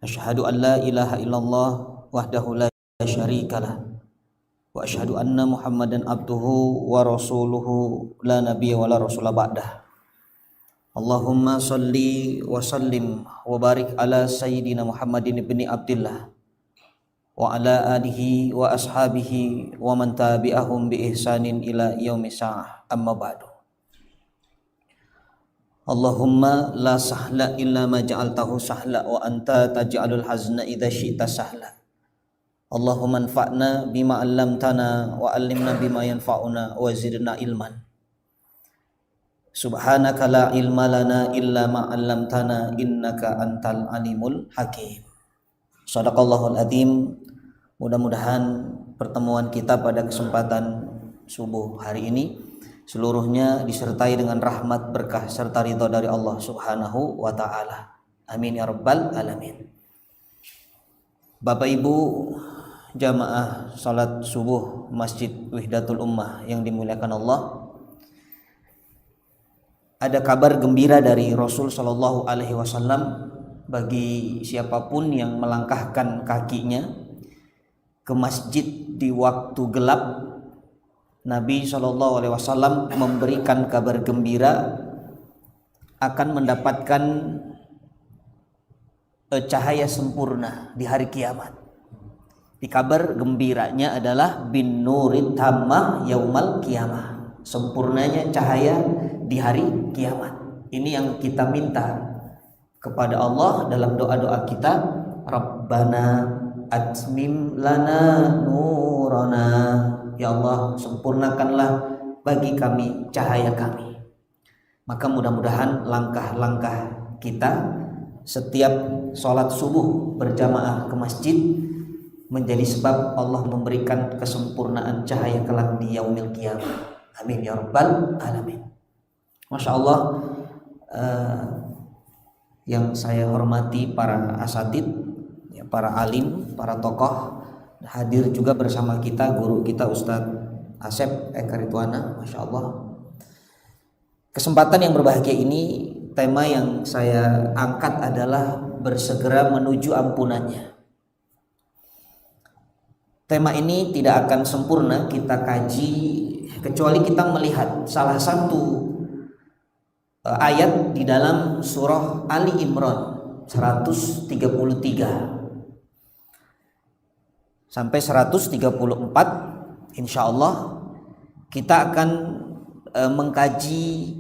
Asyhadu an la ilaha illallah wahdahu la syarikalah wa asyhadu anna Muhammadan abduhu wa rasuluhu la nabiyya wa la rasula ba'dah. Allahumma salli wa sallim wa barik ala sayyidina Muhammadin ibni Abdillah wa ala alihi wa ashabihi wa man tabi'ahum bi ihsanin ila yaumi sa'ah, amma ba'du. Allahumma la sahla illa ma ja'altahu sahla wa anta taj'alul hazna idza syi'ta sahla. Allahumma anfa'na bima 'allamtana wa 'allimna bima yanfa'una wa zidna ilman. Subhanaka la ilma lana illa ma 'allamtana innaka antal alimul hakim. Shadaqallahul azim. Mudah-mudahan pertemuan kita pada kesempatan subuh hari ini seluruhnya disertai dengan rahmat, berkah serta ridha dari Allah Subhanahu wa taala. Amin ya rabbal alamin. Bapak Ibu jamaah salat subuh Masjid Wihdatul Ummah yang dimuliakan Allah, ada kabar gembira dari Rasul sallallahu alaihi wasallam bagi siapapun yang melangkahkan kakinya ke masjid di waktu gelap. Nabi SAW memberikan kabar gembira akan mendapatkan cahaya sempurna di hari kiamat. Di kabar gembiranya adalah bin nurit tammah yaumal kiamah, sempurnanya cahaya di hari kiamat. Ini yang kita minta kepada Allah dalam doa-doa kita, Rabbana atmim lana nurana, ya Allah sempurnakanlah bagi kami cahaya kami. Maka mudah-mudahan langkah-langkah kita setiap sholat subuh berjamaah ke masjid menjadi sebab Allah memberikan kesempurnaan cahaya kelak di yaumil qiyamah. Amin ya rabbal alamin. Masya Allah, yang saya hormati para asatid, ya, para alim, para tokoh, hadir juga bersama kita guru kita Ustadz Asep Eka Ridwana, Masya Allah. Kesempatan yang berbahagia ini, tema yang saya angkat adalah bersegera menuju ampunannya. Tema ini tidak akan sempurna kita kaji kecuali kita melihat salah satu ayat di dalam surah Ali Imran 133 sampai 134. Insya Allah kita akan mengkaji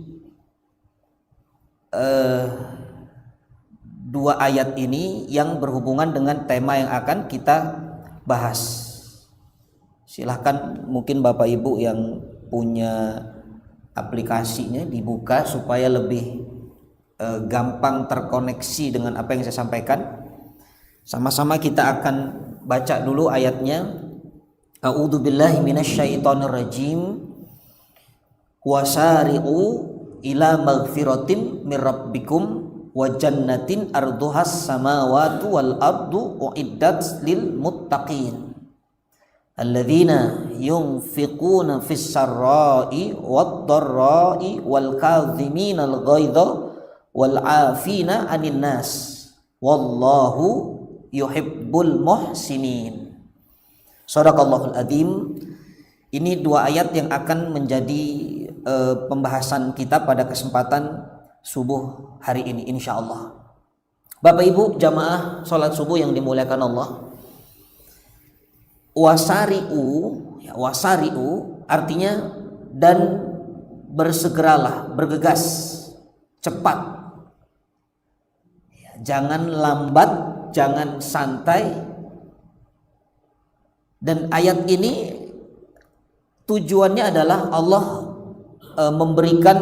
dua ayat ini yang berhubungan dengan tema yang akan kita bahas. Silahkan mungkin Bapak Ibu yang punya aplikasinya dibuka supaya lebih gampang terkoneksi dengan apa yang saya sampaikan. Sama-sama kita akan baca dulu ayatnya. A'udzubillahi minasyaitonirrajim. Wasari'u ila magfiratin mir rabbikum wa jannatin arduhas samawati wal ardu uiddat lil muttaqin alladzina yunfiquna fis sarra'i wad dharra'i wal kadhiminal ghaidha wal 'afina 'anil nas wallahu yuhibbul muhsinin. Shadaqallahul azim. Ini dua ayat yang akan menjadi pembahasan kita pada kesempatan subuh hari ini insyaallah. Bapak Ibu jamaah salat subuh yang dimuliakan Allah, wasari'u, ya, wasari'u artinya dan bersegeralah, bergegas, cepat. Ya, jangan lambat, jangan santai. Dan ayat ini tujuannya adalah Allah memberikan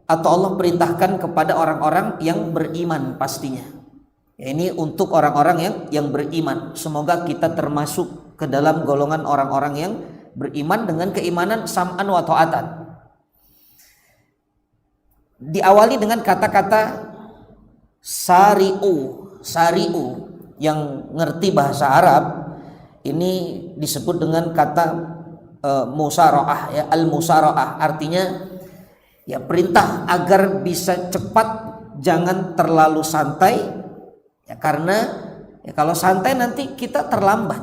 atau Allah perintahkan kepada orang-orang yang beriman pastinya. Ya, ini untuk orang-orang yang beriman. Semoga kita termasuk ke dalam golongan orang-orang yang beriman dengan keimanan sam'an wa ta'atan. Diawali dengan kata-kata sari'u. Sari'u yang ngerti bahasa Arab ini disebut dengan kata musara'ah, ya, al-musara'ah artinya ya perintah agar bisa cepat, jangan terlalu santai, ya, karena Ya, kalau santai nanti kita terlambat.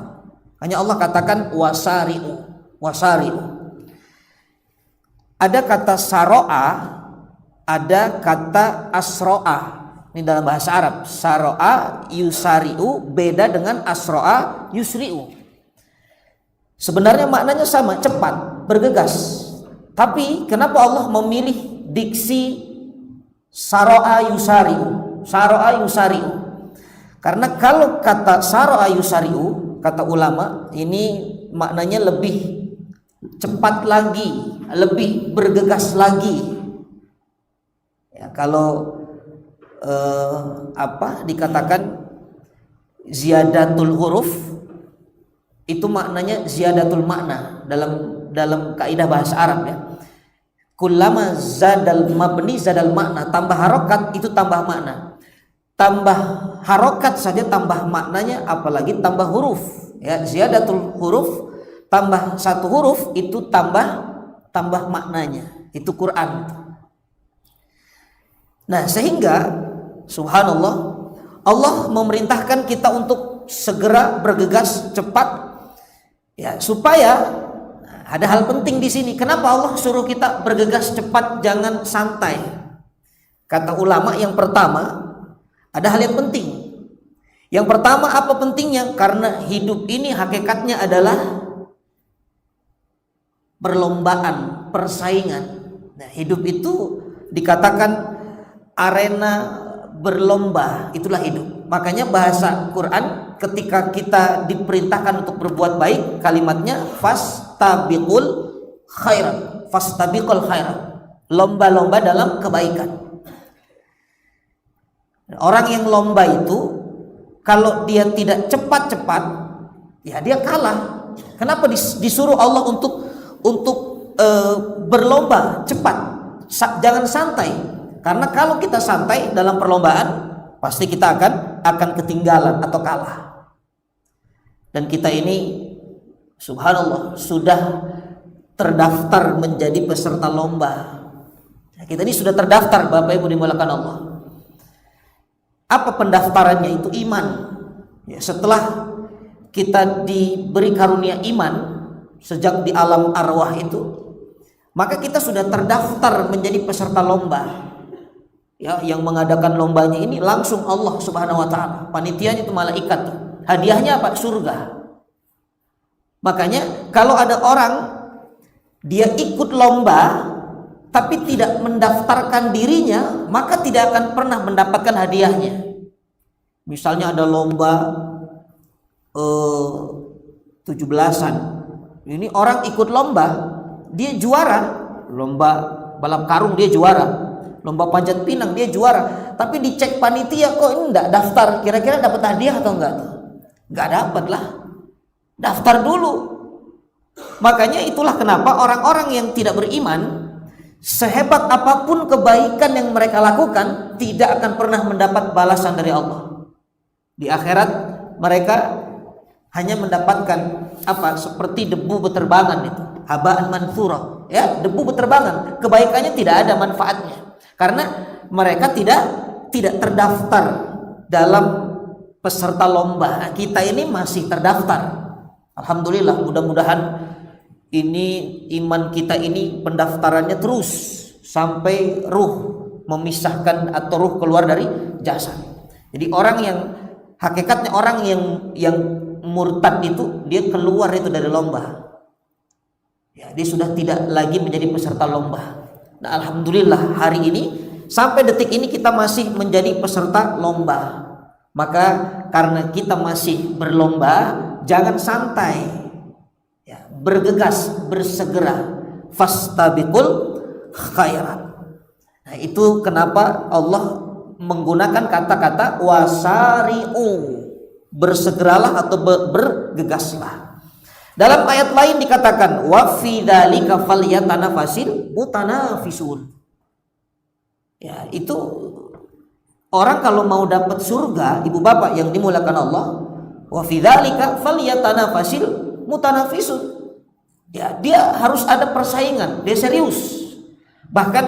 Hanya Allah katakan wasari'u, wasari'u. Ada kata saro'a, ada kata asro'a. Ini dalam bahasa Arab. Saro'a yusari'u beda dengan asro'a yusri'u. Sebenarnya maknanya sama, cepat, bergegas. Tapi kenapa Allah memilih diksi saro'a yusari'u? Saro'a yusari'u. Karena kalau kata saro'a yusari'u, kata ulama, ini maknanya lebih cepat lagi, lebih bergegas lagi. Ya, kalau dikatakan ziyadatul huruf, itu maknanya ziyadatul makna dalam kaidah bahasa Arab ya. Kullama zadal mabni zadal makna, tambah harokat itu tambah makna. Tambah harokat saja tambah maknanya, apalagi tambah huruf ya. Ziyadatul huruf, tambah satu huruf itu tambah maknanya. Itu Quran. Nah, sehingga subhanallah, Allah memerintahkan kita untuk segera bergegas cepat ya, supaya ada hal penting di sini. Kenapa Allah suruh kita bergegas cepat, jangan santai? Kata ulama, yang pertama, ada hal yang penting. Yang pertama, apa pentingnya? Karena hidup ini hakikatnya adalah perlombaan, persaingan. Nah, hidup itu dikatakan arena berlomba, itulah hidup. Makanya bahasa Quran ketika kita diperintahkan untuk berbuat baik, kalimatnya fastabiqul khairat, fastabiqul khairat, lomba-lomba dalam kebaikan. Orang yang lomba itu kalau dia tidak cepat-cepat, ya dia kalah. Kenapa disuruh Allah untuk berlomba cepat, jangan santai? Karena kalau kita santai dalam perlombaan, pasti kita akan ketinggalan atau kalah. Dan kita ini subhanallah sudah terdaftar menjadi peserta lomba. Kita ini sudah terdaftar, Bapak Ibu dimulakan Allah. Apa pendaftarannya? Itu iman ya. Setelah kita diberi karunia iman sejak di alam arwah itu, maka kita sudah terdaftar menjadi peserta lomba ya. Yang mengadakan lombanya ini langsung Allah subhanahu wa ta'ala, panitianya itu malaikat. Hadiahnya apa? Surga. Makanya kalau ada orang dia ikut lomba tapi tidak mendaftarkan dirinya, maka tidak akan pernah mendapatkan hadiahnya. Misalnya ada lomba 17-an, ini orang ikut lomba, dia juara. Lomba balap karung dia juara, lomba panjat pinang dia juara, tapi dicek panitia kok ini enggak daftar, kira-kira dapat hadiah atau enggak tuh? Enggak dapat lah, daftar dulu. Makanya itulah kenapa orang-orang yang tidak beriman, sehebat apapun kebaikan yang mereka lakukan, tidak akan pernah mendapat balasan dari Allah. Di akhirat mereka hanya mendapatkan apa? Seperti debu beterbangan itu, habaan manthura ya, debu beterbangan. Kebaikannya tidak ada manfaatnya karena mereka tidak terdaftar dalam peserta lomba. Kita ini masih terdaftar. Alhamdulillah, mudah-mudahan ini iman kita ini pendaftarannya terus sampai ruh memisahkan atau ruh keluar dari jasad. Jadi orang yang hakikatnya, orang yang murtad itu, dia keluar itu dari lomba ya, dia sudah tidak lagi menjadi peserta lomba. Nah, alhamdulillah hari ini sampai detik ini kita masih menjadi peserta lomba. Maka karena kita masih berlomba, jangan santai ya, bergegas, bersegera, fastabiqul khairat. Nah, itu kenapa Allah menggunakan kata-kata wasari'u, bersegeralah atau bergegaslah. Dalam ayat lain dikatakan wa fi dzalika falyatanafasil mutanafisun. Ya, itu orang kalau mau dapat surga, Ibu Bapak yang dimulakan Allah, wa fi dzalika falyatanafasil mutanafisun. Ya, dia harus ada persaingan, dia serius. Bahkan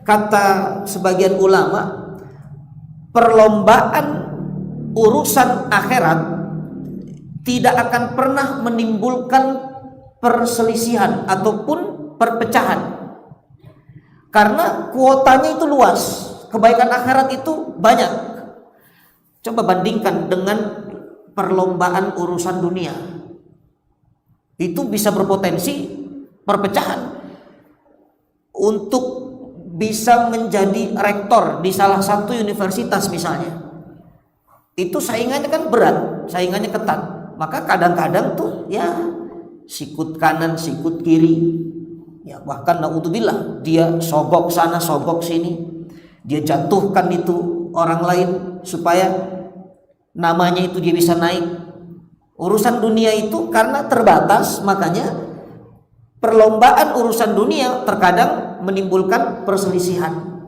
kata sebagian ulama, perlombaan urusan akhirat tidak akan pernah menimbulkan perselisihan ataupun perpecahan, karena kuotanya itu luas, kebaikan akhirat itu banyak. Coba bandingkan dengan perlombaan urusan dunia, itu bisa berpotensi perpecahan. Untuk bisa menjadi rektor di salah satu universitas misalnya, itu saingannya kan berat, saingannya ketat. Maka kadang-kadang tuh ya sikut kanan sikut kiri, ya bahkan naudzubillah dia sogok sana sogok sini, dia jatuhkan itu orang lain supaya namanya itu dia bisa naik. Urusan dunia itu karena terbatas, makanya perlombaan urusan dunia terkadang menimbulkan perselisihan.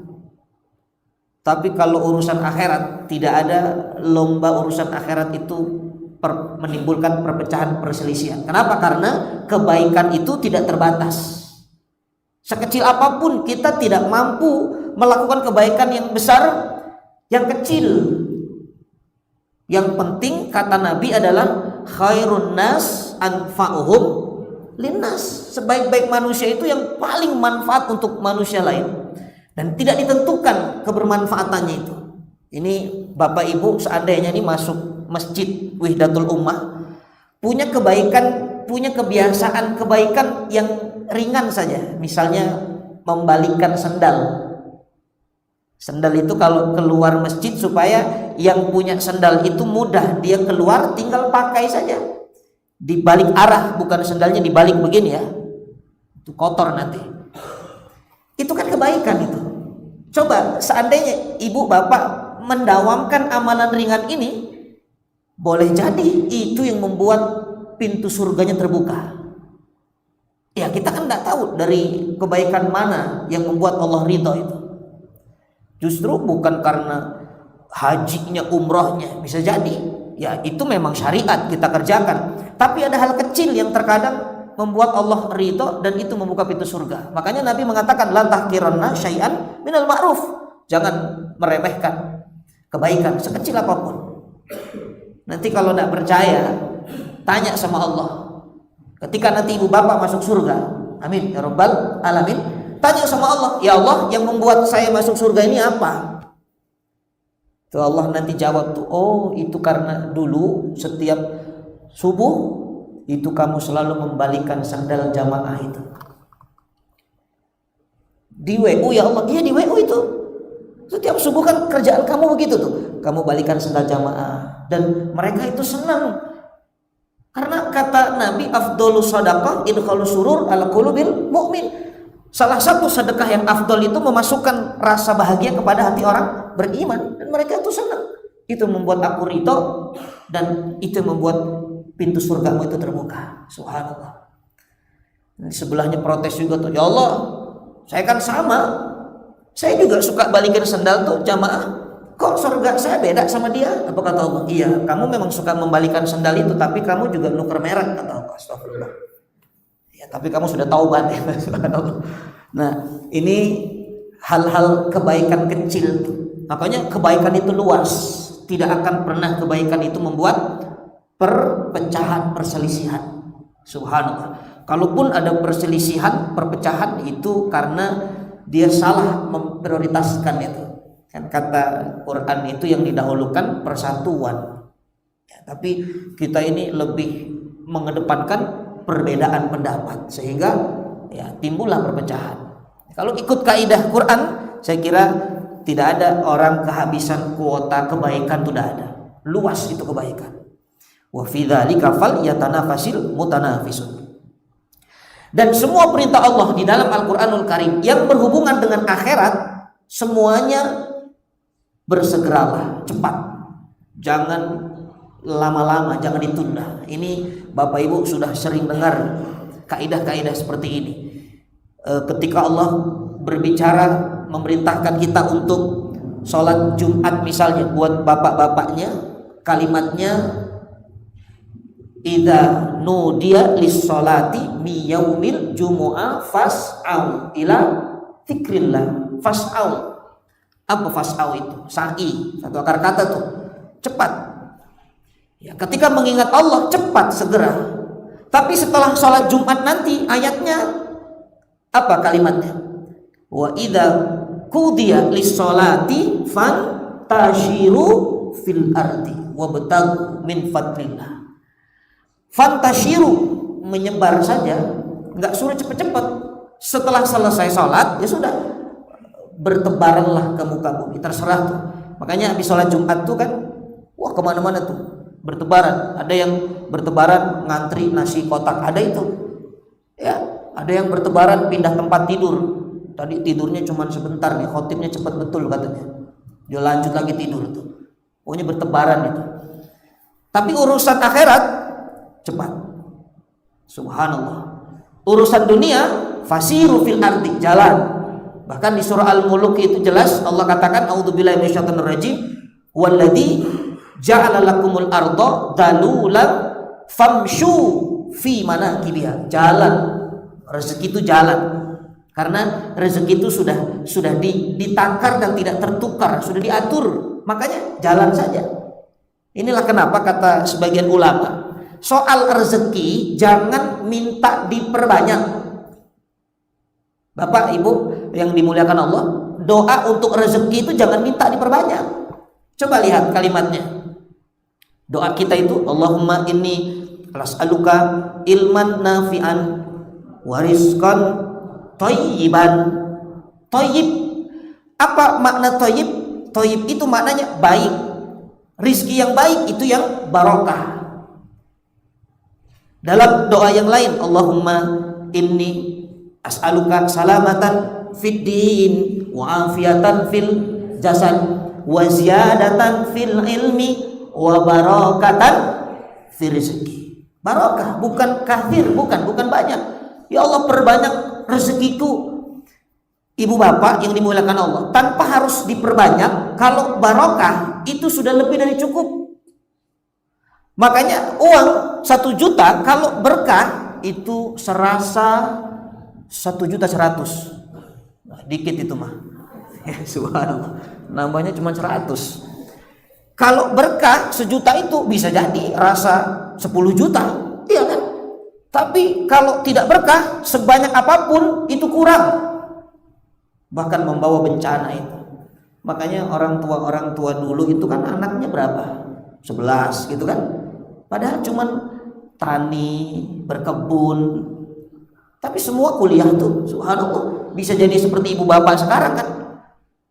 Tapi kalau urusan akhirat tidak ada lomba, urusan akhirat itu menimbulkan perpecahan, perselisihan. Kenapa? Karena kebaikan itu tidak terbatas. Sekecil apapun kita tidak mampu melakukan kebaikan yang besar, yang kecil. Yang penting kata Nabi adalah khairun nas anfa'uhum linnas. Sebaik-baik manusia itu yang paling manfaat untuk manusia lain, dan tidak ditentukan kebermanfaatannya itu. Ini Bapak Ibu seandainya ini masuk Masjid Wihdatul Ummah, punya kebaikan, punya kebiasaan kebaikan yang ringan saja, misalnya membalikan sendal. Sendal itu kalau keluar masjid supaya yang punya sendal itu mudah dia keluar, tinggal pakai saja. Dibalik arah, bukan sendalnya dibalik begini ya, itu kotor nanti. Itu kan kebaikan itu. Coba seandainya ibu bapak mendawamkan amalan ringan ini, boleh jadi itu yang membuat pintu surganya terbuka. Ya kita kan tidak tahu dari kebaikan mana yang membuat Allah ridho itu. Justru bukan karena hajinya, umrohnya, bisa jadi ya itu memang syariat kita kerjakan, tapi ada hal kecil yang terkadang membuat Allah ridho dan itu membuka pintu surga. Makanya Nabi mengatakan la tahqiranna syai'an minal ma'ruf, jangan meremehkan kebaikan sekecil apapun. Nanti kalau tidak percaya, tanya sama Allah. Ketika nanti ibu bapak masuk surga, amin ya rabbal alamin, tanya sama Allah, ya Allah yang membuat saya masuk surga ini apa? Tuh Allah nanti jawab tuh, oh itu karena dulu setiap subuh itu kamu selalu membalikan sandal jamaah itu. Di WU ya Allah, iya di WU itu. Setiap subuh kan kerjaan kamu begitu tuh, kamu balikan sandal jamaah, dan mereka itu senang. Karena kata Nabi, afdolus sadaqah idkhalu surur ala qulubil mu'min. Salah satu sedekah yang afdol itu memasukkan rasa bahagia kepada hati orang beriman, dan mereka itu senang. Itu membuat aku ridho, dan itu membuat pintu surgamu itu terbuka. Subhanallah. Di sebelahnya protes juga tuh, ya Allah, saya kan sama, saya juga suka balikin sandal tuh jamaah, kok surga saya beda sama dia? Apa kata Allah? Iya, kamu memang suka membalikan sandal itu, tapi kamu juga nuker merek, kata Allah. Astagfirullah. Ya, tapi kamu sudah taubat ya. Nah, ini hal-hal kebaikan kecil tuh. Makanya kebaikan itu luas, tidak akan pernah kebaikan itu membuat perpecahan, perselisihan. Subhanallah. Kalaupun ada perselisihan, perpecahan itu karena dia salah memprioritaskan itu. Kan kata Quran itu yang didahulukan persatuan. Ya, tapi kita ini lebih mengedepankan perbedaan pendapat, sehingga ya timbullah perpecahan. Kalau ikut kaidah Quran, saya kira tidak ada orang kehabisan kuota kebaikan, tidak ada. Luas itu kebaikan. Wa fi dzalika falyatanafasil mutanafisun. Dan semua perintah Allah di dalam Al-Qur'anul Karim yang berhubungan dengan akhirat, semuanya bersegeralah, cepat. Jangan lama-lama, jangan ditunda. Ini Bapak Ibu sudah sering dengar kaidah-kaidah seperti ini. Ketika Allah berbicara memerintahkan kita untuk sholat Jumat misalnya, buat bapak-bapaknya, kalimatnya idza nudiya lis-sholati mi yaumil jumu'ah fas'au ila dzikrillah. Fas'au. Apa fas'au itu? Sa'i, satu akar kata tuh. Cepat. ketika mengingat Allah cepat segera. Tapi setelah sholat Jumat nanti ayatnya apa kalimatnya? Wa idza qudiya lis-sholati fantashiru fil ardi wabtaghu min fadlillah. Fantashiru, menyebar saja, enggak suruh cepat-cepat. Setelah selesai sholat ya sudah, bertebaranlah ke muka bumi, terserah tuh. Makanya habis sholat Jumat tuh kan, wah kemana-mana tuh bertebaran. Ada yang bertebaran ngantri nasi kotak, ada itu ya. Ada yang bertebaran pindah tempat tidur. Tadi tidurnya cuma sebentar nih, khotibnya cepat betul katanya, dia lanjut lagi tidur tuh. Pokoknya bertebaran itu. Tapi urusan akhirat cepat, subhanallah. Urusan dunia fasiru fil ardi, jalan. Bahkan di surah Al-Mulk itu jelas Allah katakan, a'udzubillahi minasyaitonir rajim, walladzi ja'ala lakumul arda dalulan famshu fi manakibiha. Jalan, rezeki itu jalan. Karena rezeki itu sudah ditakar dan tidak tertukar, sudah diatur. Makanya jalan saja. Inilah kenapa kata sebagian ulama, soal rezeki jangan minta diperbanyak. Bapak Ibu yang dimuliakan Allah, doa untuk rezeki itu jangan minta diperbanyak. Coba lihat kalimatnya. Doa kita itu, Allahumma inni as'aluka ilman nafi'an wa rizqan thayyiban. Thayyib, apa makna thayyib? Thayyib itu maknanya baik. Rizki yang baik itu yang barokah. Dalam doa yang lain, Allahumma inni as'aluka salamatan fid din wa afiatan fil jasad wa ziyadatan fil ilmi wa barakatan fil rizki. Barokah, bukan kathir, bukan banyak. Ya Allah, perbanyak rezekiku. Ibu bapak yang dimuliakan Allah, tanpa harus diperbanyak. Kalau barokah itu sudah lebih dari cukup. Makanya uang 1 juta kalau berkah itu serasa 1.100.000. Nah, dikit itu mah. Ya, subhanallah. Nambahnya cuma 100. Kalau berkah 1 juta itu bisa jadi rasa 10 juta. Iya kan? Tapi kalau tidak berkah sebanyak apapun itu kurang. Bahkan membawa bencana itu. Makanya orang tua dulu itu kan anaknya berapa? 11 gitu kan. Padahal cuman tani, berkebun. Tapi semua kuliah tuh, subhanallah. Bisa jadi seperti ibu bapak sekarang kan.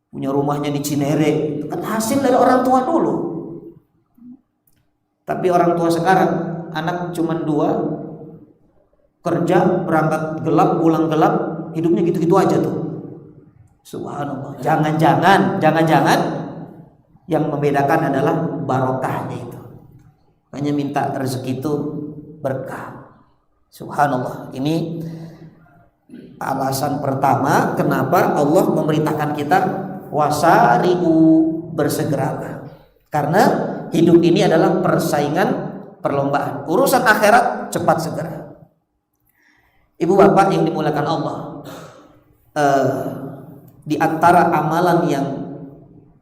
Punya rumahnya di Cinere. Itu kan hasil dari orang tua dulu. Tapi orang tua sekarang, anak cuman 2, kerja, berangkat gelap, pulang gelap, hidupnya gitu-gitu aja tuh. Subhanallah. Jangan-jangan yang membedakan adalah barokahnya itu. Hanya minta rezeki itu berkah. Subhanallah. Ini alasan pertama kenapa Allah memerintahkan kita wasari'u, bersegeralah. Karena hidup ini adalah persaingan, perlombaan. Urusan akhirat cepat segera. Ibu bapak yang dimuliakan Allah, di antara amalan yang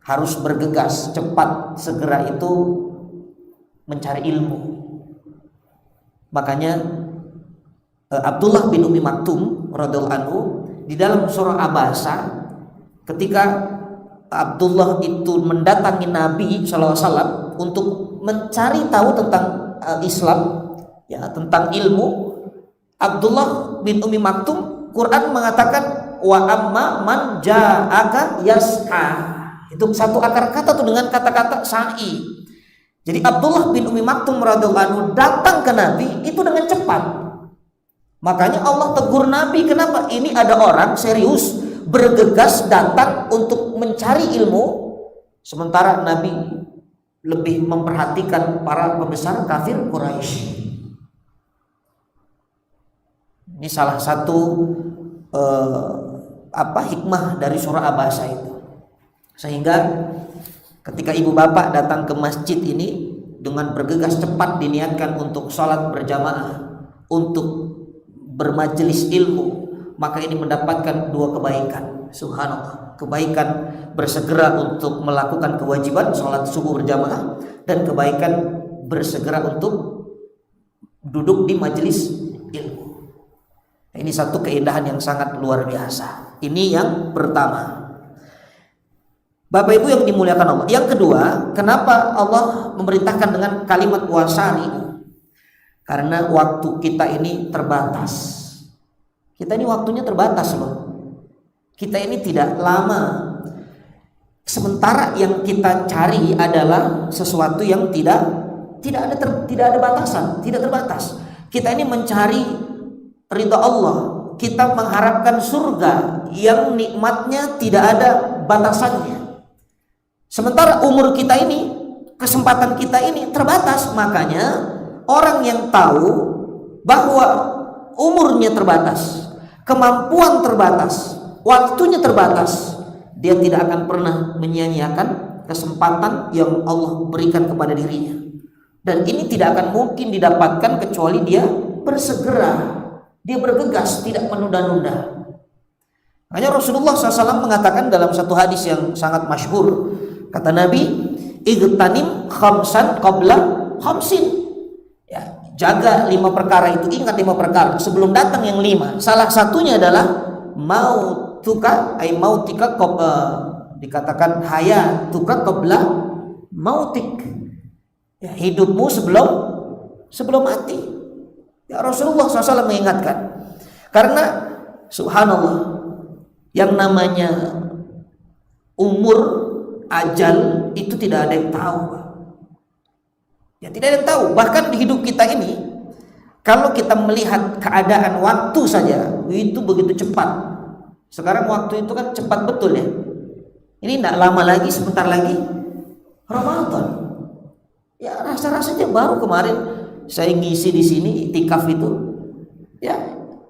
harus bergegas cepat segera itu mencari ilmu. Makanya Abdullah bin Umi Maktum radhiyallahu anhu di dalam surah Abasa, ketika Abdullah itu mendatangi Nabi SAW untuk mencari tahu tentang Islam, ya, tentang ilmu, Abdullah bin Umi Maktum, Quran mengatakan wa amma man ja'aka yas'a. Itu satu akar kata tuh dengan kata-kata sa'i. Jadi Abdullah bin Umi Maktum radhiyallahu anhu datang ke Nabi itu dengan cepat. Makanya Allah tegur Nabi, kenapa? Ini ada orang serius bergegas datang untuk mencari ilmu, sementara Nabi lebih memperhatikan para pembesar kafir Quraisy. Ini salah satu hikmah dari surah Abasa itu. Sehingga ketika ibu bapak datang ke masjid ini dengan bergegas cepat diniatkan untuk sholat berjamaah, untuk bermajelis ilmu, maka ini mendapatkan 2 kebaikan. Subhanallah. Kebaikan bersegera untuk melakukan kewajiban sholat subuh berjamaah, dan kebaikan bersegera untuk duduk di majelis ilmu. Ini satu keindahan yang sangat luar biasa. Ini yang pertama. Bapak Ibu yang dimuliakan Allah. Yang kedua, kenapa Allah memerintahkan dengan kalimat wasari'u? Karena waktu kita ini terbatas. Kita ini waktunya terbatas loh. Kita ini tidak lama. Sementara yang kita cari adalah sesuatu yang tidak ada batasan, tidak terbatas. Kita ini mencari ridha Allah. Kita mengharapkan surga yang nikmatnya tidak ada batasannya. Sementara umur kita ini, kesempatan kita ini terbatas. Makanya orang yang tahu bahwa umurnya terbatas, kemampuan terbatas, waktunya terbatas, dia tidak akan pernah menyia-nyiakan kesempatan yang Allah berikan kepada dirinya. Dan ini tidak akan mungkin didapatkan kecuali dia bersegera, dia bergegas, tidak menunda-nunda. Makanya Rasulullah SAW mengatakan dalam satu hadis yang sangat masyhur, kata Nabi, igtanim khamsan qabla khamsin. Ya, jaga 5 perkara itu, ingat 5 perkara sebelum datang yang 5. Salah satunya adalah mautuka mautika dikatakan hayatuka qabla mautik. Ya, hidupmu sebelum mati. Ya, Rasulullah SAW mengingatkan. Karena subhanallah, yang namanya umur, ajal itu tidak ada yang tahu. Ya, tidak ada yang tahu. Bahkan di hidup kita ini, kalau kita melihat keadaan waktu saja, itu begitu cepat. Sekarang waktu itu kan cepat betul ya. Ini tidak lama lagi, sebentar lagi Ramadan. Ya, rasa-rasanya baru kemarin saya ngisi di sini iktikaf itu. Ya,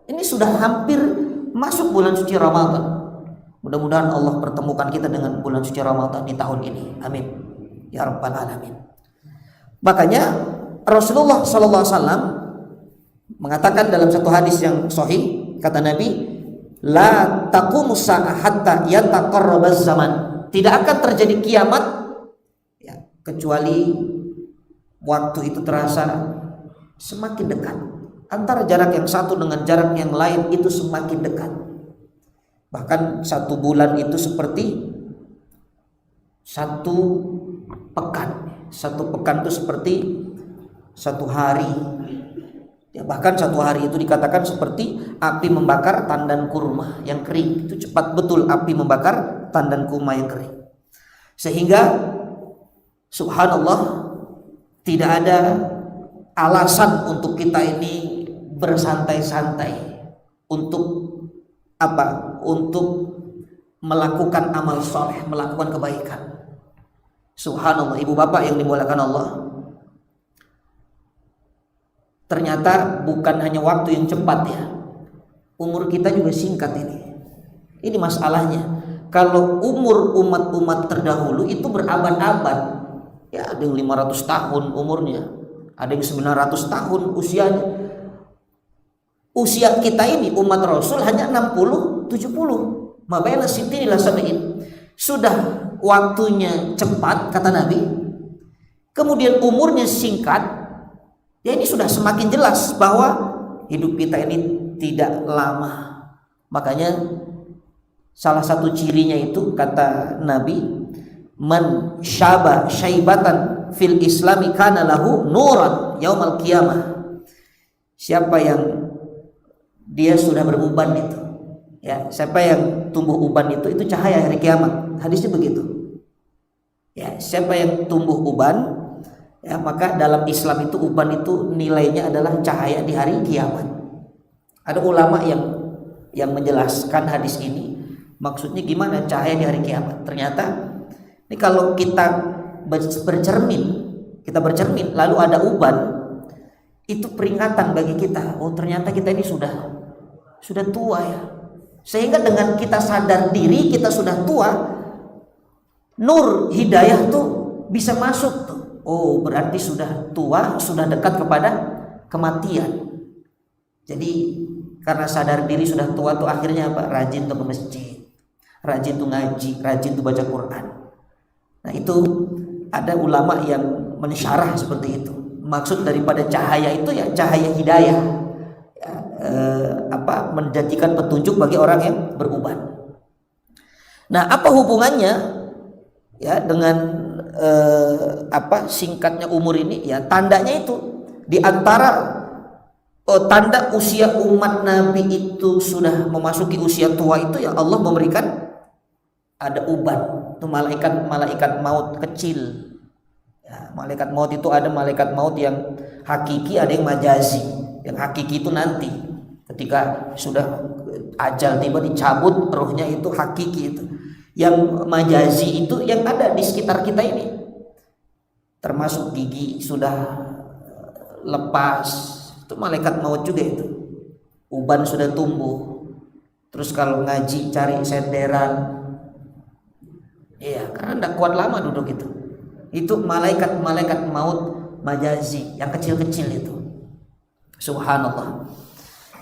ini sudah hampir masuk bulan suci Ramadan. Mudah-mudahan Allah pertemukan kita dengan bulan suci Ramadan di tahun ini. Amin. Ya Rabbal Alamin. Makanya Rasulullah SAW mengatakan dalam satu hadis yang sahih, kata Nabi, la taqumus sa'ah hatta yataqarrabaz zaman. Tidak akan terjadi kiamat ya, kecuali waktu itu terasa semakin dekat. Antara jarak yang satu dengan jarak yang lain itu semakin dekat. Bahkan 1 bulan itu seperti 1 pekan. 1 pekan itu seperti 1 hari. Ya, bahkan 1 hari itu dikatakan seperti api membakar tandan kurma yang kering. Itu cepat betul api membakar tandan kurma yang kering. Sehingga subhanallah, tidak ada alasan untuk kita ini bersantai-santai untuk apa? Untuk melakukan amal soleh, melakukan kebaikan. Subhanallah, ibu bapak yang dimuliakan Allah. Ternyata bukan hanya waktu yang cepat ya, umur kita juga singkat ini. Ini masalahnya. Kalau umur umat-umat terdahulu itu berabad-abad, ya ada yang 500 tahun umurnya, ada yang 900 tahun usianya. Usia kita ini umat Rasul hanya 60, 70. Mabaina sittin ila sab'in. Sudah waktunya cepat kata Nabi. Kemudian umurnya singkat. Ya, ini sudah semakin jelas bahwa hidup kita ini tidak lama. Makanya salah satu cirinya itu kata Nabi, man syaba syaibatan fil islami kana lahu nuran yaumal qiyamah. Siapa yang dia sudah beruban itu, ya, siapa yang tumbuh uban itu cahaya hari kiamat. Hadisnya begitu. Ya, siapa yang tumbuh uban, ya, maka dalam Islam itu uban itu nilainya adalah cahaya di hari kiamat. Ada ulama yang menjelaskan hadis ini, maksudnya gimana cahaya di hari kiamat. Ternyata ini kalau kita bercermin lalu ada uban, itu peringatan bagi kita. Oh, ternyata kita ini sudah tua ya. Sehingga dengan kita sadar diri kita sudah tua, nur hidayah tuh bisa masuk tuh. Oh, berarti sudah tua, sudah dekat kepada kematian. Jadi karena sadar diri sudah tua tuh akhirnya apa? Rajin tuh ke masjid, rajin tuh ngaji, rajin tuh baca Quran. Nah, itu ada ulama yang mensyarah seperti itu. maksud daripada cahaya itu ya cahaya hidayah, ya, menjanjikan petunjuk bagi orang yang beruban. Nah, apa hubungannya ya dengan singkatnya umur ini? Ya, tandanya itu di antara tanda usia umat Nabi itu sudah memasuki usia tua itu ya Allah memberikan ada uban, itu malaikat maut kecil. Ya, malaikat maut itu ada malaikat maut yang hakiki, ada yang majazi. Yang hakiki itu nanti ketika sudah ajal tiba dicabut rohnya, itu hakiki itu. Yang majazi itu yang ada di sekitar kita ini, termasuk gigi sudah lepas, itu malaikat maut juga itu. Uban sudah tumbuh, terus kalau ngaji cari senderan, iya karena tidak kuat lama duduk itu malaikat maut majazi yang kecil-kecil itu. Subhanallah.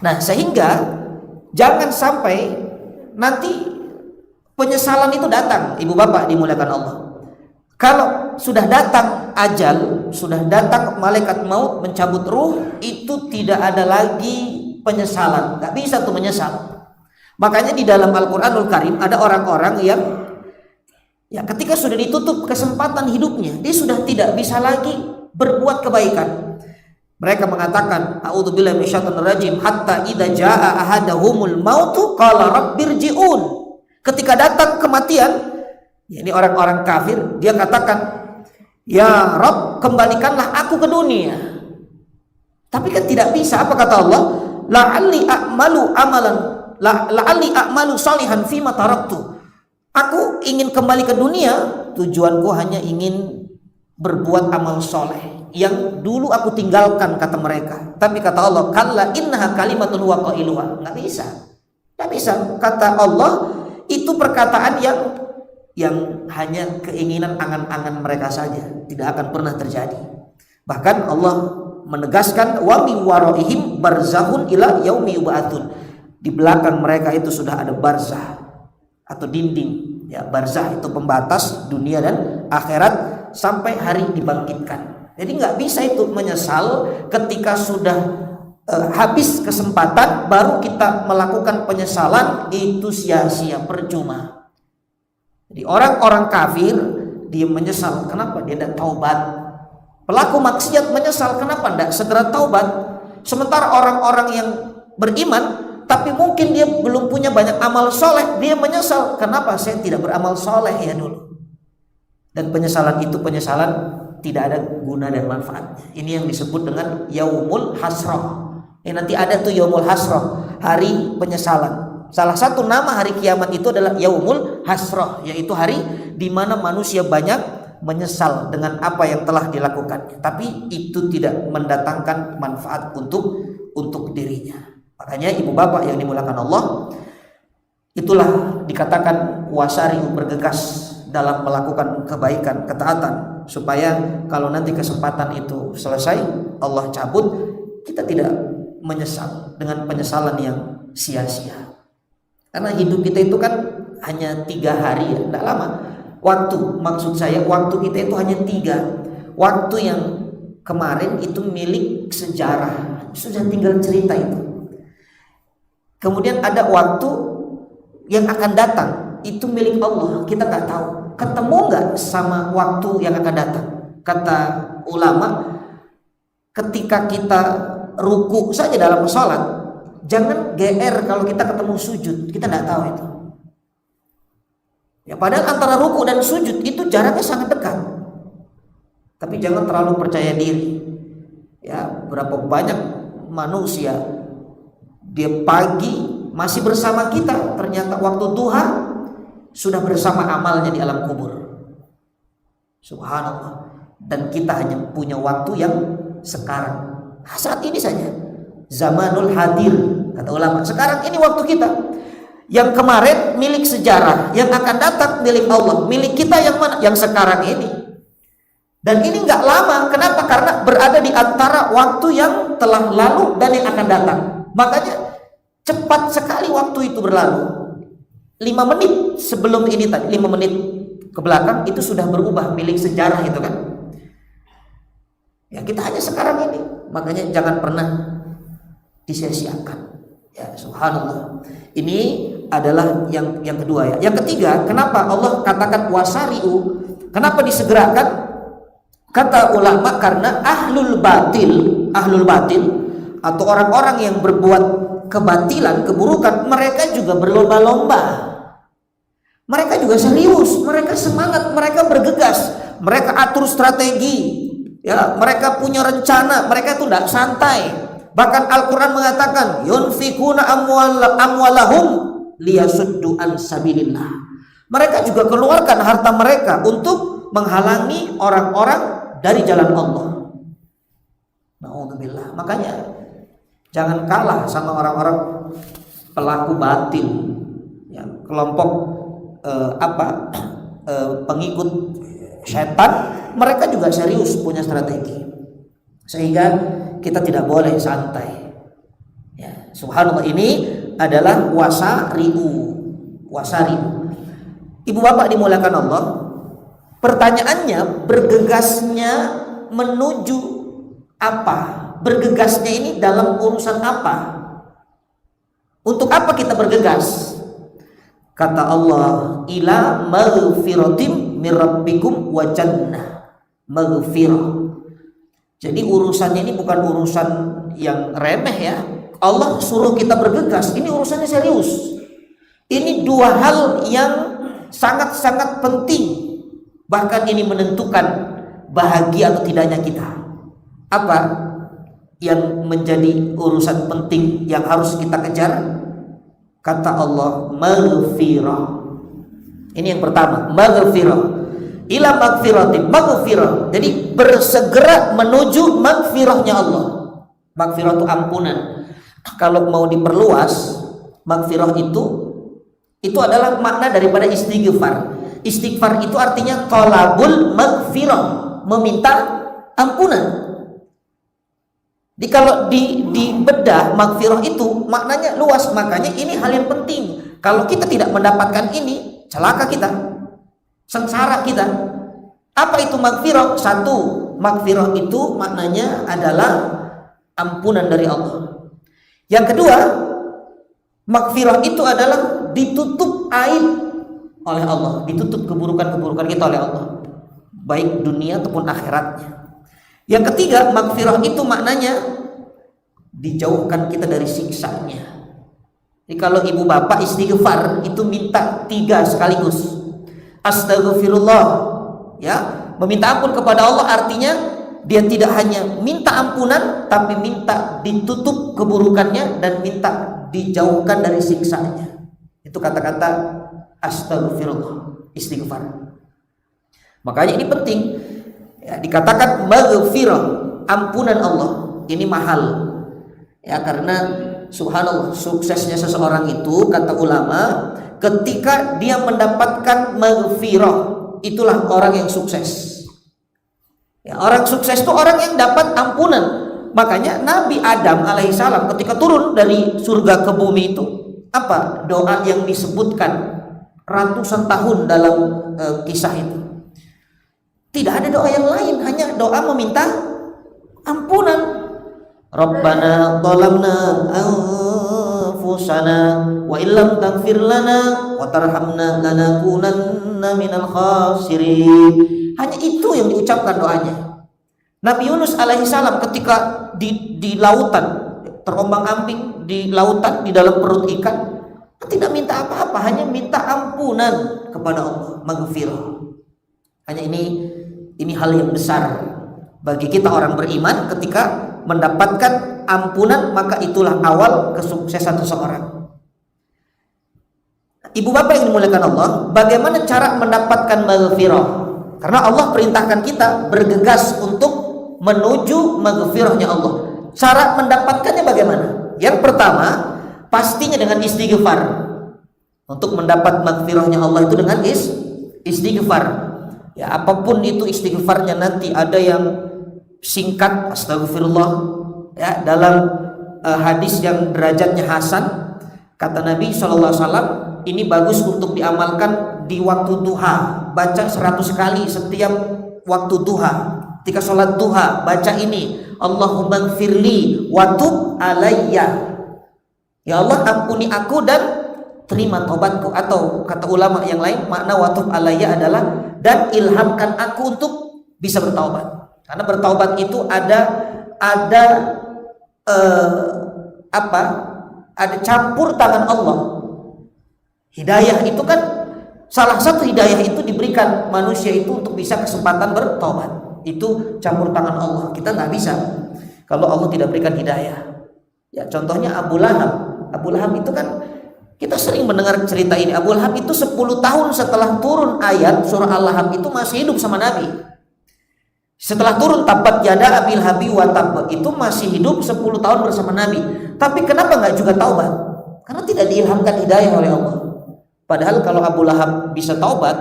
Nah, sehingga jangan sampai nanti penyesalan itu datang, ibu bapak dimuliakan Allah. Kalau sudah datang ajal, sudah datang malaikat maut mencabut ruh, itu tidak ada lagi penyesalan, nggak bisa tuh menyesal. Makanya di dalam Al-Quranul Karim ada orang-orang yang ya ketika sudah ditutup kesempatan hidupnya, dia sudah tidak bisa lagi berbuat kebaikan. Mereka mengatakan, a'udzubillahi minasyaitonir rajim, hatta idza jaa ahadahumul mautu qala rabbirji'un. Ketika datang kematian, ya ini orang-orang kafir, dia katakan, ya Rabb, kembalikanlah aku ke dunia. Tapi kan tidak bisa. Apa kata Allah? La'alli a'malu salihan fima taraktu. Aku ingin kembali ke dunia, tujuanku hanya ingin berbuat amal soleh yang dulu aku tinggalkan, kata mereka. Tapi kata Allah, kalla innaha kalimatun huwa qailuha. Nggak bisa. Nggak bisa. Kata Allah, itu perkataan yang hanya keinginan angan-angan mereka saja, tidak akan pernah terjadi. Bahkan Allah menegaskan, wa min waraihim barzakhun ila yaumi yub'atsun. Di belakang mereka itu sudah ada barzah atau dinding. Ya, barzah itu pembatas dunia dan akhirat sampai hari dibangkitkan. Jadi nggak bisa itu menyesal ketika sudah habis kesempatan baru kita melakukan penyesalan, itu sia-sia, percuma. Jadi orang-orang kafir dia menyesal, kenapa dia tidak taubat? Pelaku maksiat menyesal, kenapa tidak segera taubat? Sementara orang-orang yang beriman tapi mungkin dia belum punya banyak amal soleh, dia menyesal, kenapa saya tidak beramal soleh ya dulu? Dan penyesalan itu penyesalan tidak ada guna dan manfaatnya. Ini yang disebut dengan yaumul hasrah. Nanti ada tuh yaumul hasrah, hari penyesalan. Salah satu nama hari kiamat itu adalah yaumul hasrah, yaitu hari di mana manusia banyak menyesal dengan apa yang telah dilakukannya, tapi itu tidak mendatangkan manfaat untuk dirinya. Makanya ibu bapak yang dimuliakan Allah, itulah dikatakan wasari'u, bergegas dalam melakukan kebaikan, ketaatan, supaya kalau nanti kesempatan itu selesai Allah cabut, kita tidak menyesal dengan penyesalan yang sia-sia. Karena hidup kita itu kan hanya 3 hari ya, tidak lama. Waktu, maksud saya waktu kita itu hanya 3. Waktu yang kemarin itu milik sejarah, sudah tinggal cerita itu. Kemudian ada waktu yang akan datang, itu milik Allah, kita nggak tahu. Ketemu nggak sama waktu yang akan datang? Kata ulama, ketika kita ruku saja dalam sholat, jangan GR kalau kita ketemu sujud, kita tidak tahu itu. Ya, padahal antara ruku dan sujud itu jaraknya sangat dekat. Tapi jangan terlalu percaya diri. Ya, berapa banyak manusia dia pagi masih bersama kita, ternyata waktu duha sudah bersama amalnya di alam kubur. Subhanallah. Dan kita hanya punya waktu yang sekarang, saat ini saja, zamanul hadir, kata ulama. Sekarang ini waktu kita. Yang kemarin milik sejarah, yang akan datang milik Allah. Milik kita yang mana? Yang sekarang ini. Dan ini nggak lama. Kenapa? Karena berada di antara waktu yang telah lalu dan yang akan datang. Makanya cepat sekali waktu itu berlalu. 5 menit sebelum ini tadi, 5 menit ke belakang itu sudah berubah milik sejarah itu kan. Ya, kita hanya sekarang ini. Makanya jangan pernah disia-siakan. Ya, subhanallah. Ini adalah yang kedua ya. Yang ketiga, kenapa Allah katakan wasari'u? Kenapa disegerakan? Kata ulama karena ahlul batil atau orang-orang yang berbuat kebatilan, keburukan, mereka juga berlomba-lomba. Mereka juga serius, mereka semangat, mereka bergegas, mereka atur strategi. Ya, mereka punya rencana, mereka itu tidak santai. Bahkan Al-Quran mengatakan yunfikuna amwalahum liyasuddu an sabilillah. Mereka juga keluarkan harta mereka untuk menghalangi orang-orang dari jalan Allah. Na'udzubillah. Makanya jangan kalah sama orang-orang pelaku batil, ya, kelompok pengikut setan. Mereka juga serius punya strategi, sehingga kita tidak boleh santai. Ya, subhanallah, ini adalah wasari'u. Ibu bapak dimuliakan Allah. Pertanyaannya, bergegasnya menuju apa? Bergegasnya ini dalam urusan apa? Untuk apa kita bergegas? Kata Allah, ila maghfiratim mir rabbikum wa jannah. Maghfirah. Jadi urusannya ini bukan urusan yang remeh ya. Allah suruh kita bergegas. Ini urusannya serius. Ini dua hal yang sangat-sangat penting. Bahkan ini menentukan bahagia atau tidaknya kita. Apa yang menjadi urusan penting yang harus kita kejar? Kata Allah, maghfirah. Ini yang pertama, maghfirah. Ila maghfirah. Jadi bersegera menuju maghfirahnya Allah. Maghfirah itu ampunan. Kalau mau diperluas, maghfirah itu adalah makna daripada istighfar. Istighfar itu artinya thalabul maghfirah, meminta ampunan. Jadi kalau dibedah maghfirah itu maknanya luas, makanya ini hal yang penting. Kalau kita tidak mendapatkan ini, celaka kita, sengsara kita. Apa itu maghfirah? Satu, maghfirah itu maknanya adalah ampunan dari Allah. Yang kedua, maghfirah itu adalah ditutup aib oleh Allah, ditutup keburukan-keburukan kita oleh Allah, baik dunia ataupun akhiratnya. Yang ketiga, maghfirah itu maknanya dijauhkan kita dari siksanya. Jadi kalau ibu bapak istighfar itu minta 3 sekaligus. Astaghfirullah, ya, meminta ampun kepada Allah artinya dia tidak hanya minta ampunan, tapi minta ditutup keburukannya dan minta dijauhkan dari siksanya. Itu kata-kata astaghfirullah, istighfar. Makanya ini penting ya, dikatakan maghfirah, ampunan Allah. Ini mahal ya, karena subhanallah, suksesnya seseorang itu kata ulama, ketika dia mendapatkan maghfirah, itulah orang yang sukses ya. Orang sukses itu orang yang dapat ampunan. Makanya Nabi Adam alaihissalam ketika turun dari surga ke bumi itu, apa doa yang disebutkan ratusan tahun dalam kisah itu? Tidak ada doa yang lain, hanya doa meminta ampunan. Rabbana dhalamna anfusana wa illam taghfir lana wa tarhamna lanakunanna minal khasirin. Hanya itu yang diucapkan doanya. Nabi Yunus alaihissalam ketika di lautan, terombang-ambing di lautan, di dalam perut ikan, tidak minta apa-apa, hanya minta ampunan kepada Allah, maghfirah. Hanya ini hal yang besar bagi kita orang beriman. Ketika mendapatkan ampunan, maka itulah awal kesuksesan seseorang. Ibu bapak yang dimuliakan Allah, bagaimana cara mendapatkan maghfirah? Karena Allah perintahkan kita bergegas untuk menuju maghfirahnya Allah. Cara mendapatkannya bagaimana? Yang pertama, pastinya dengan istighfar. Untuk mendapat maghfirahnya Allah itu dengan istighfar. Ya, apapun itu istighfarnya, nanti ada yang singkat astagfirullah ya, dalam hadis yang derajatnya hasan, kata Nabi SAW, ini bagus untuk diamalkan di waktu duha, baca 100 kali setiap waktu duha. Ketika sholat duha baca ini, Allahumma gfirli wa tub alayya. Ya Allah, ampuni aku dan terima taubatku. Atau kata ulama yang lain, makna wa tub alayya adalah dan ilhamkan aku untuk bisa bertaubat. Karena bertaubat itu ada ada campur tangan Allah. Hidayah itu kan salah satu hidayah itu diberikan manusia itu untuk bisa kesempatan bertaubat. Itu campur tangan Allah. Kita nggak bisa kalau Allah tidak berikan hidayah. Ya, contohnya Abu Lahab. Abu Lahab itu kan kita sering mendengar cerita ini. Abu Lahab itu 10 tahun setelah turun ayat surah Al-Lahab itu masih hidup sama Nabi. Setelah turun tabat yada abil habi wa tab, itu masih hidup 10 tahun bersama Nabi. Tapi kenapa nggak juga taubat? Karena tidak diilhamkan hidayah oleh Allah. Padahal kalau Abu Lahab bisa taubat,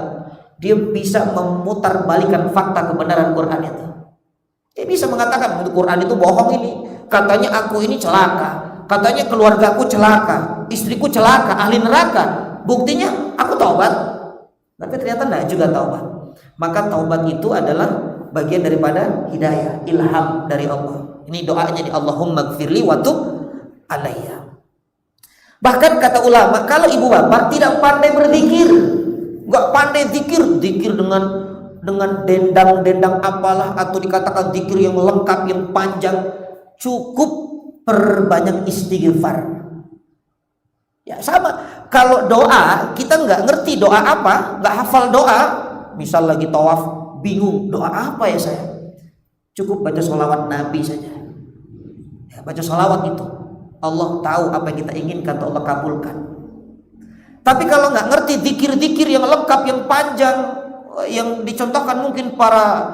dia bisa memutarbalikan fakta kebenaran Quran itu. Dia bisa mengatakan Quran itu bohong ini. Katanya aku ini celaka, katanya keluargaku celaka, istriku celaka, ahli neraka. Buktinya aku taubat. Tapi ternyata tidak juga taubat. Maka taubat itu adalah bagian daripada hidayah, ilham dari Allah. Ini doanya di Allahumma gfirli wa tub alayya. Bahkan kata ulama, kalau ibu bapak tidak pandai berzikir, nggak pandai zikir dengan dendang apalah, atau dikatakan zikir yang lengkap yang panjang, cukup perbanyak istighfar. Ya sama, kalau doa kita nggak ngerti doa apa, nggak hafal doa, misal lagi tawaf bingung doa apa ya saya, cukup baca sholawat Nabi saja. Ya, baca sholawat itu Allah tahu apa yang kita inginkan, Allah kabulkan. Tapi kalau nggak ngerti zikir-zikir yang lengkap, yang panjang, yang dicontohkan mungkin para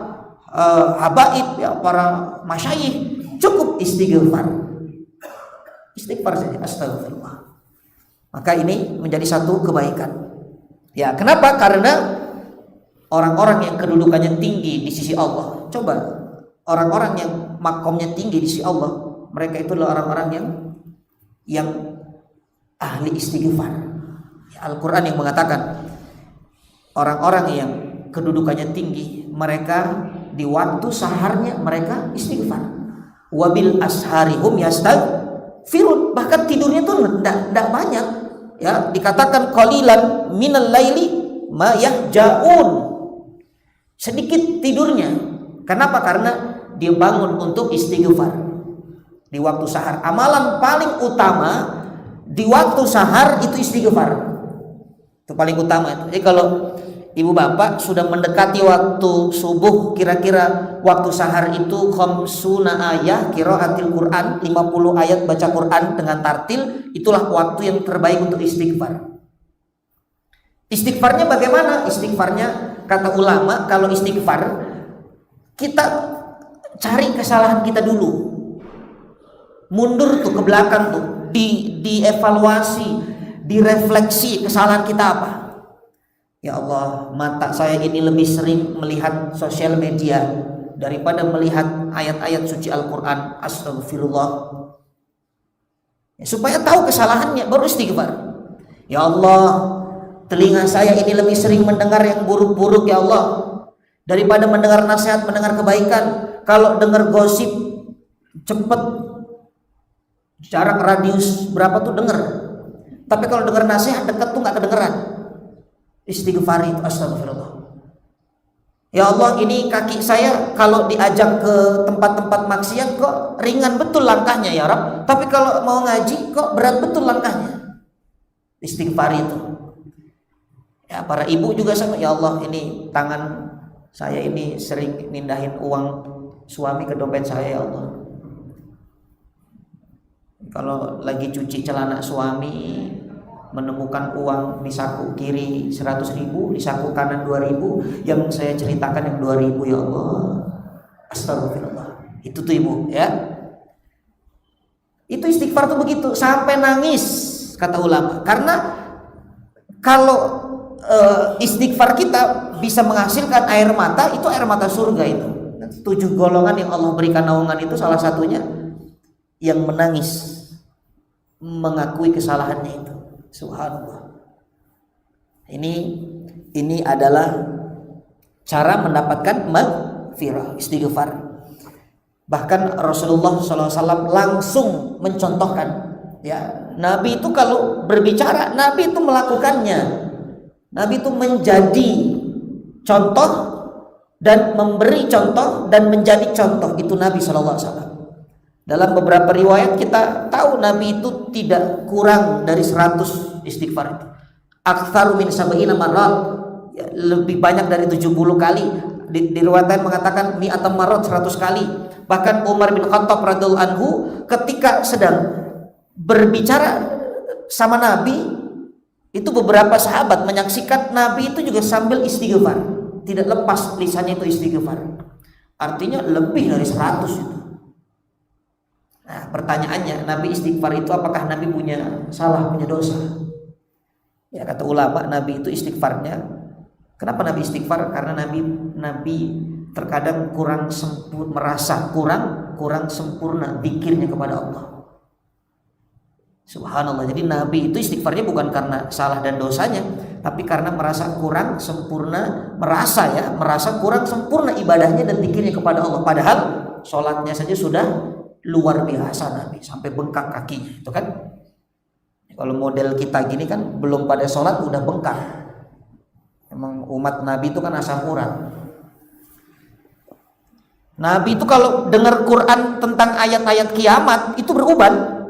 habaib, ya, para masyayikh, cukup istighfar. Istighfar saja, astagfirullah. Maka ini menjadi satu kebaikan. Ya, kenapa? Karena orang-orang yang kedudukannya tinggi di sisi Allah. Coba orang-orang yang makomnya tinggi di sisi Allah, mereka itu adalah orang-orang yang ahli istighfar. Al-Quran yang mengatakan orang-orang yang kedudukannya tinggi, mereka di waktu saharnya mereka istighfar. Wabil asharihum yastaghfirun. Bahkan tidurnya tuh tidak banyak. Ya, dikatakan qalilan minal laili ma yahjaun. Sedikit tidurnya. Kenapa? Karena dia bangun untuk istighfar di waktu sahar. Amalan paling utama di waktu sahar itu istighfar. Itu paling utama itu. Jadi kalau ibu bapak sudah mendekati waktu subuh, kira-kira waktu sahar itu khamsuna ayah qiraatil Quran, 50 ayat baca Quran dengan tartil, itulah waktu yang terbaik untuk istighfar. Istighfarnya bagaimana? Istighfarnya kata ulama, kalau istighfar kita cari kesalahan kita dulu, mundur tuh ke belakang tuh, dievaluasi, direfleksi kesalahan kita apa. Ya Allah, mata saya ini lebih sering melihat sosial media daripada melihat ayat-ayat suci Al-Quran. Astagfirullah. Ya, supaya tahu kesalahannya baru istighfar. Ya Allah, telinga saya ini lebih sering mendengar yang buruk-buruk ya Allah daripada mendengar nasihat, mendengar kebaikan. Kalau dengar gosip cepet, jarak radius berapa tuh dengar. Tapi kalau dengar nasihat dekat tuh nggak kedengeran. Istighfar itu, astagfirullah. Ya Allah, ini kaki saya kalau diajak ke tempat-tempat maksiat kok ringan betul langkahnya ya Rabb. Tapi kalau mau ngaji kok berat betul langkahnya. Istighfar itu. Ya, para ibu juga sama. Ya Allah, ini tangan saya ini sering mindahin uang suami ke dompet saya ya Allah. Kalau lagi cuci celana suami menemukan uang di saku kiri 100.000, di saku kanan 2.000, yang saya ceritakan yang 2.000 ya Allah. Astagfirullah. Itu tuh ibu ya. Itu istighfar tuh begitu sampai nangis kata ulama. Karena kalau istighfar kita bisa menghasilkan air mata, itu air mata surga itu. 7 golongan yang Allah berikan naungan itu salah satunya yang menangis mengakui kesalahannya itu. Subhanallah. Ini adalah cara mendapatkan maghfirah, istighfar. Bahkan Rasulullah SAW langsung mencontohkan, ya, Nabi itu kalau berbicara, Nabi itu melakukannya. Nabi itu menjadi contoh dan memberi contoh dan menjadi contoh, itu Nabi SAW. Dalam beberapa riwayat kita tahu Nabi itu tidak kurang dari 100 istighfar itu. Aktsaru min sab'ina marrat, ya, lebih banyak dari 70 kali. Di riwayat lain mengatakan mi'atan marrat, 100 kali. Bahkan Umar bin Khattab radhiyallahu anhu ketika sedang berbicara sama Nabi, itu beberapa sahabat menyaksikan Nabi itu juga sambil istighfar, tidak lepas lisannya itu istighfar. Artinya lebih dari 100 itu. Nah, pertanyaannya, Nabi istighfar itu apakah Nabi punya salah, punya dosa? Ya, kata ulama, Nabi itu istighfarnya, kenapa Nabi istighfar? Karena Nabi terkadang merasa kurang sempurna zikirnya kepada Allah. Subhanallah. Jadi Nabi itu istighfarnya bukan karena salah dan dosanya, tapi karena merasa kurang sempurna, merasa kurang sempurna ibadahnya dan zikirnya kepada Allah. Padahal sholatnya saja sudah luar biasa Nabi, sampai bengkak kakinya, itu kan. Kalau model kita gini kan belum pada sholat udah bengkak. Emang umat Nabi itu kan asam urat. Nabi itu kalau dengar Quran tentang ayat-ayat kiamat itu beruban.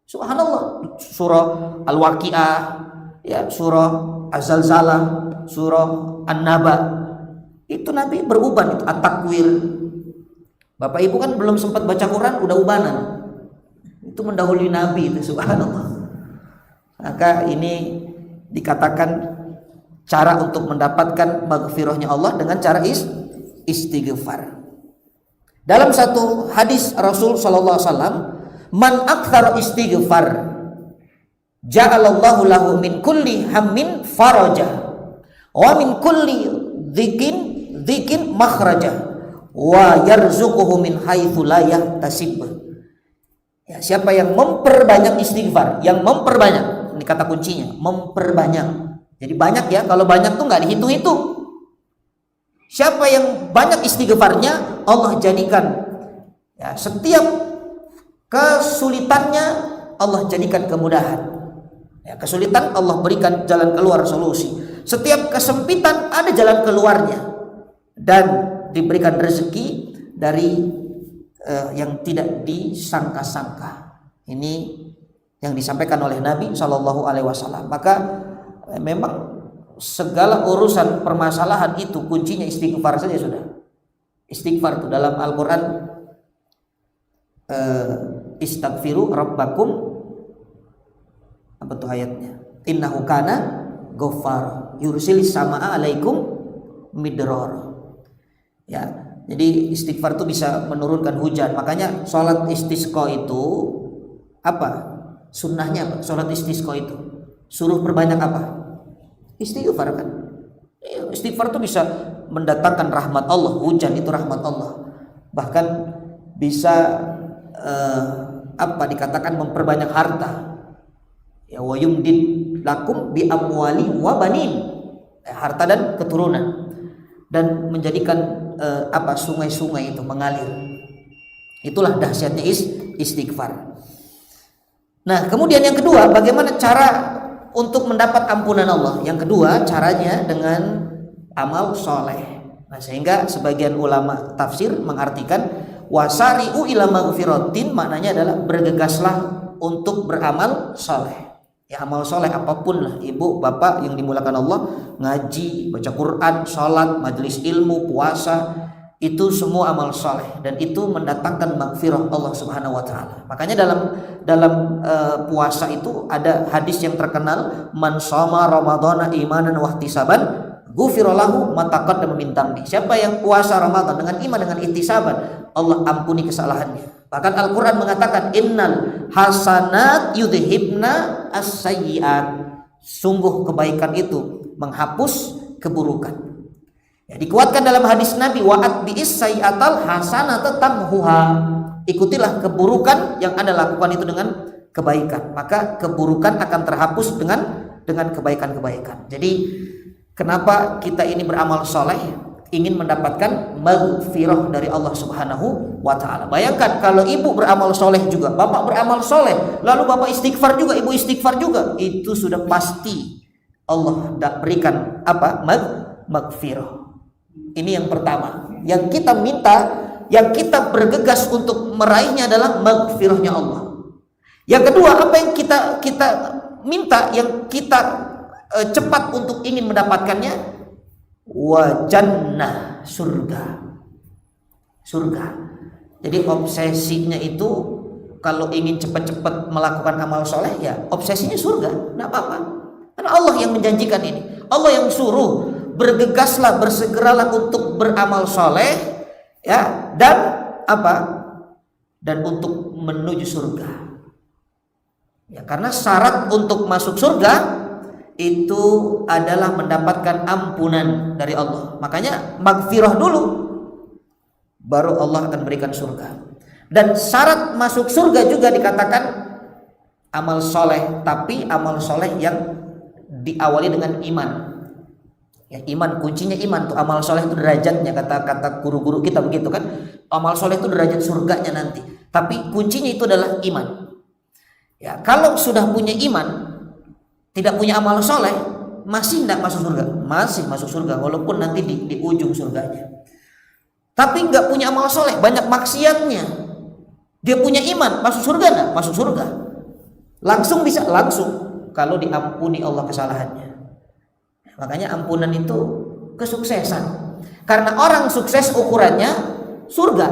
Subhanallah. Surah Al-Waqi'ah, ya, surah Az-Zalzalah, surah An-Naba, itu Nabi beruban, itu At-Takwir. Bapak Ibu kan belum sempat baca Quran udah ubanan. Itu mendahului Nabi itu, subhanallah. Maka ini dikatakan cara untuk mendapatkan maghfirahnya Allah dengan cara istighfar. Dalam satu hadis Rasul sallallahu alaihi wasallam, man aktsara istighfar ja'alallahu lahu min kulli hammin faraja wa min kulli dzikin makhraja wa yarzuquhu min haitsu la yahtasib. Ya, siapa yang memperbanyak istighfar, yang memperbanyak, ini kata kuncinya, memperbanyak. Jadi banyak, ya, kalau banyak tuh nggak dihitung-hitung. Siapa yang banyak istighfarnya, Allah jadikan, ya, setiap kesulitannya Allah jadikan kemudahan. Ya, kesulitan Allah berikan jalan keluar, solusi. Setiap kesempitan ada jalan keluarnya, dan diberikan rezeki dari yang tidak disangka-sangka. Ini yang disampaikan oleh Nabi Shallallahu Alaihi Wasallam. Maka memang segala urusan permasalahan itu kuncinya istighfar saja sudah. Istighfar itu dalam Al-Quran, istaghfiru rabbakum, apa tuh ayatnya, innahu kana ghaffar yursilis samaa alaikum midrar. Ya, jadi istighfar itu bisa menurunkan hujan. Makanya sholat istisqa itu apa sunnahnya, apa sholat istisqa itu suruh perbanyak apa? Istighfar kan. Istighfar itu bisa mendatangkan rahmat Allah, hujan itu rahmat Allah. Bahkan bisa dikatakan memperbanyak harta. Ya, wa yumdid lakum bi amwali wa banin, harta dan keturunan, dan menjadikan sungai-sungai itu mengalir. Itulah dahsyatnya istighfar. Nah, kemudian yang kedua, bagaimana cara untuk mendapat ampunan Allah? Yang kedua, caranya dengan amal soleh. Nah, sehingga sebagian ulama tafsir mengartikan wasari'u ila maghfiratin, maknanya adalah bergegaslah untuk beramal soleh. Ya, amal soleh apapun lah, ibu bapak yang dimulakan Allah, ngaji, baca Quran, sholat, majelis ilmu, puasa, itu semua amal soleh, dan itu mendatangkan maghfirah Allah Subhanahu Wa Taala. Makanya dalam puasa itu ada hadis yang terkenal, man shoma ramadhana imanan wa ihtisaban ghufira lahu ma taqaddama min dhanbi. Siapa yang puasa Ramadan dengan iman, dengan ihtisaban, Allah ampuni kesalahannya. Bahkan Al-Quran mengatakan innal hasanat yudhibna as-sayyi'at, sungguh kebaikan itu menghapus keburukan. Ya, dikuatkan dalam hadis Nabi, wa'at bi'is sayyi'atal hasanata tamhuha, ikutilah keburukan yang Anda lakukan itu dengan kebaikan, maka keburukan akan terhapus dengan kebaikan-kebaikan. Jadi kenapa kita ini beramal soleh? ingin mendapatkan maghfirah dari Allah Subhanahu wa taala. Bayangkan kalau ibu beramal soleh juga, bapak beramal soleh, lalu bapak istighfar juga, ibu istighfar juga, itu sudah pasti Allah berikan apa? Maghfirah. Ini yang pertama. Yang kita minta, yang kita bergegas untuk meraihnya adalah maghfirahnya Allah. Yang kedua, apa yang kita minta, yang kita cepat untuk ingin mendapatkannya, wa jannah, surga. Jadi obsesinya itu kalau ingin cepat-cepat melakukan amal soleh, ya obsesinya surga, nggak apa-apa. Karena Allah yang menjanjikan ini, Allah yang suruh bergegaslah, bersegeralah untuk beramal soleh, ya, dan apa? Dan untuk menuju surga. Ya, karena syarat untuk masuk surga itu adalah mendapatkan ampunan dari Allah. Makanya maghfirah dulu, baru Allah akan berikan surga. Dan syarat masuk surga juga dikatakan amal soleh, tapi amal soleh yang diawali dengan iman. Ya, iman, kuncinya iman tuh. Amal soleh itu derajatnya, kata guru-guru kita begitu kan. Amal soleh itu derajat surganya nanti. Tapi kuncinya itu adalah iman. Ya, kalau sudah punya iman, tidak punya amal soleh, masih tidak masuk surga, masih masuk surga walaupun nanti di ujung surganya. Tapi nggak punya amal soleh, banyak maksiatnya, dia punya iman, masuk surga nggak? Masuk surga. Langsung bisa, langsung kalau diampuni Allah kesalahannya. Makanya ampunan itu kesuksesan. Karena orang sukses ukurannya surga.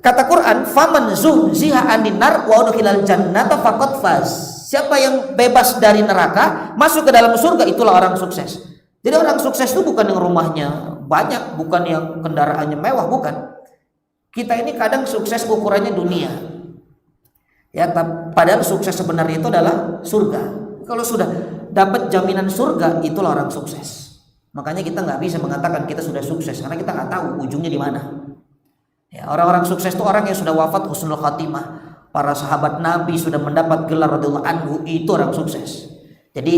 Kata Quran, "Faman zuhziha 'anil nar wa udkhilal jannata faqad faz." Siapa yang bebas dari neraka, masuk ke dalam surga, itulah orang sukses. Jadi orang sukses itu bukan yang rumahnya banyak, bukan yang kendaraannya mewah, bukan. Kita ini kadang sukses ukurannya dunia. Ya, padahal sukses sebenarnya itu adalah surga. Kalau sudah dapat jaminan surga, itulah orang sukses. Makanya kita nggak bisa mengatakan kita sudah sukses karena kita nggak tahu ujungnya di mana. Ya, orang-orang sukses itu orang yang sudah wafat husnul khatimah. Para sahabat Nabi sudah mendapat gelar radhiyallahu anhu, itu orang sukses. Jadi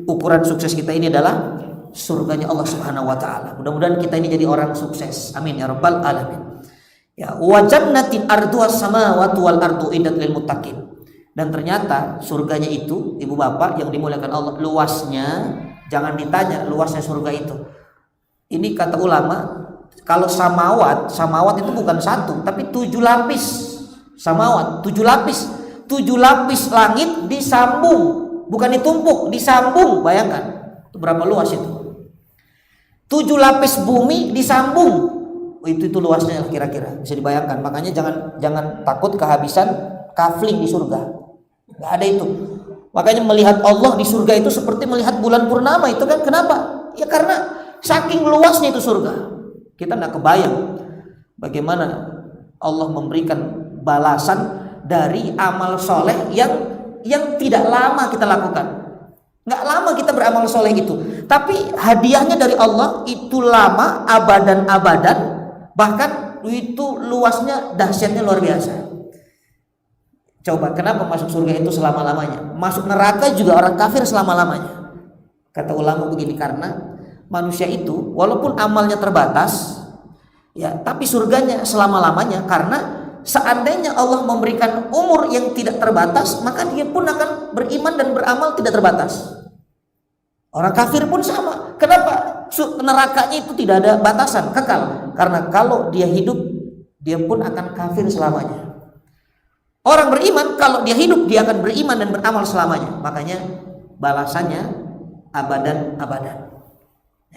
ukuran sukses kita ini adalah surganya Allah Subhanahu wa taala. Mudah-mudahan kita ini jadi orang sukses. Amin ya rabbal alamin. Ya, wa jannatin arduhas samawati wal ardu iddat lil muttaqin. Dan ternyata surganya itu, ibu bapak yang dimuliakan Allah, luasnya jangan ditanya luasnya surga itu. Ini kata ulama, kalau samawat itu bukan satu, tapi 7 lapis. Samawat 7 lapis. 7 lapis langit disambung, bukan ditumpuk, disambung. Bayangkan itu berapa luas itu. 7 lapis bumi disambung. Itu luasnya kira-kira bisa dibayangkan. Makanya jangan takut kehabisan kafling di surga. Nggak ada itu. Makanya melihat Allah di surga itu seperti melihat bulan purnama itu kan. Kenapa? Ya karena saking luasnya itu surga. Kita nggak kebayang bagaimana Allah memberikan balasan dari amal soleh yang tidak lama kita lakukan. Nggak lama kita beramal soleh itu, tapi hadiahnya dari Allah itu lama, abadan, bahkan itu luasnya, dahsyatnya luar biasa. Coba, kenapa masuk surga itu selama-lamanya? Masuk neraka juga orang kafir selama-lamanya. Kata ulama begini, karena manusia itu walaupun amalnya terbatas, ya, tapi surganya selama-lamanya. Karena seandainya Allah memberikan umur yang tidak terbatas, maka dia pun akan beriman dan beramal tidak terbatas. Orang kafir pun sama. Kenapa? Nerakanya itu tidak ada batasan, kekal. Karena kalau dia hidup, dia pun akan kafir selamanya. Orang beriman, kalau dia hidup, dia akan beriman dan beramal selamanya. Makanya balasannya abadan.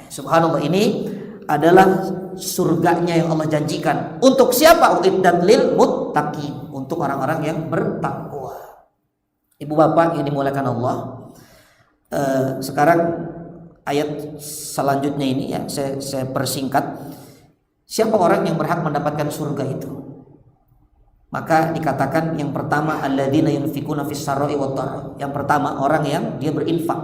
Subhanallah, ini adalah surganya yang Allah janjikan. Untuk siapa? Uiddat lil muttaqin, untuk orang-orang yang bertakwa. Ibu bapak yang dimuliakan Allah, sekarang ayat selanjutnya ini ya saya persingkat. Siapa orang yang berhak mendapatkan surga itu? Maka dikatakan yang pertama, alladzina yunfikuna fis sarra'i wat dharra. Yang pertama, orang yang dia berinfak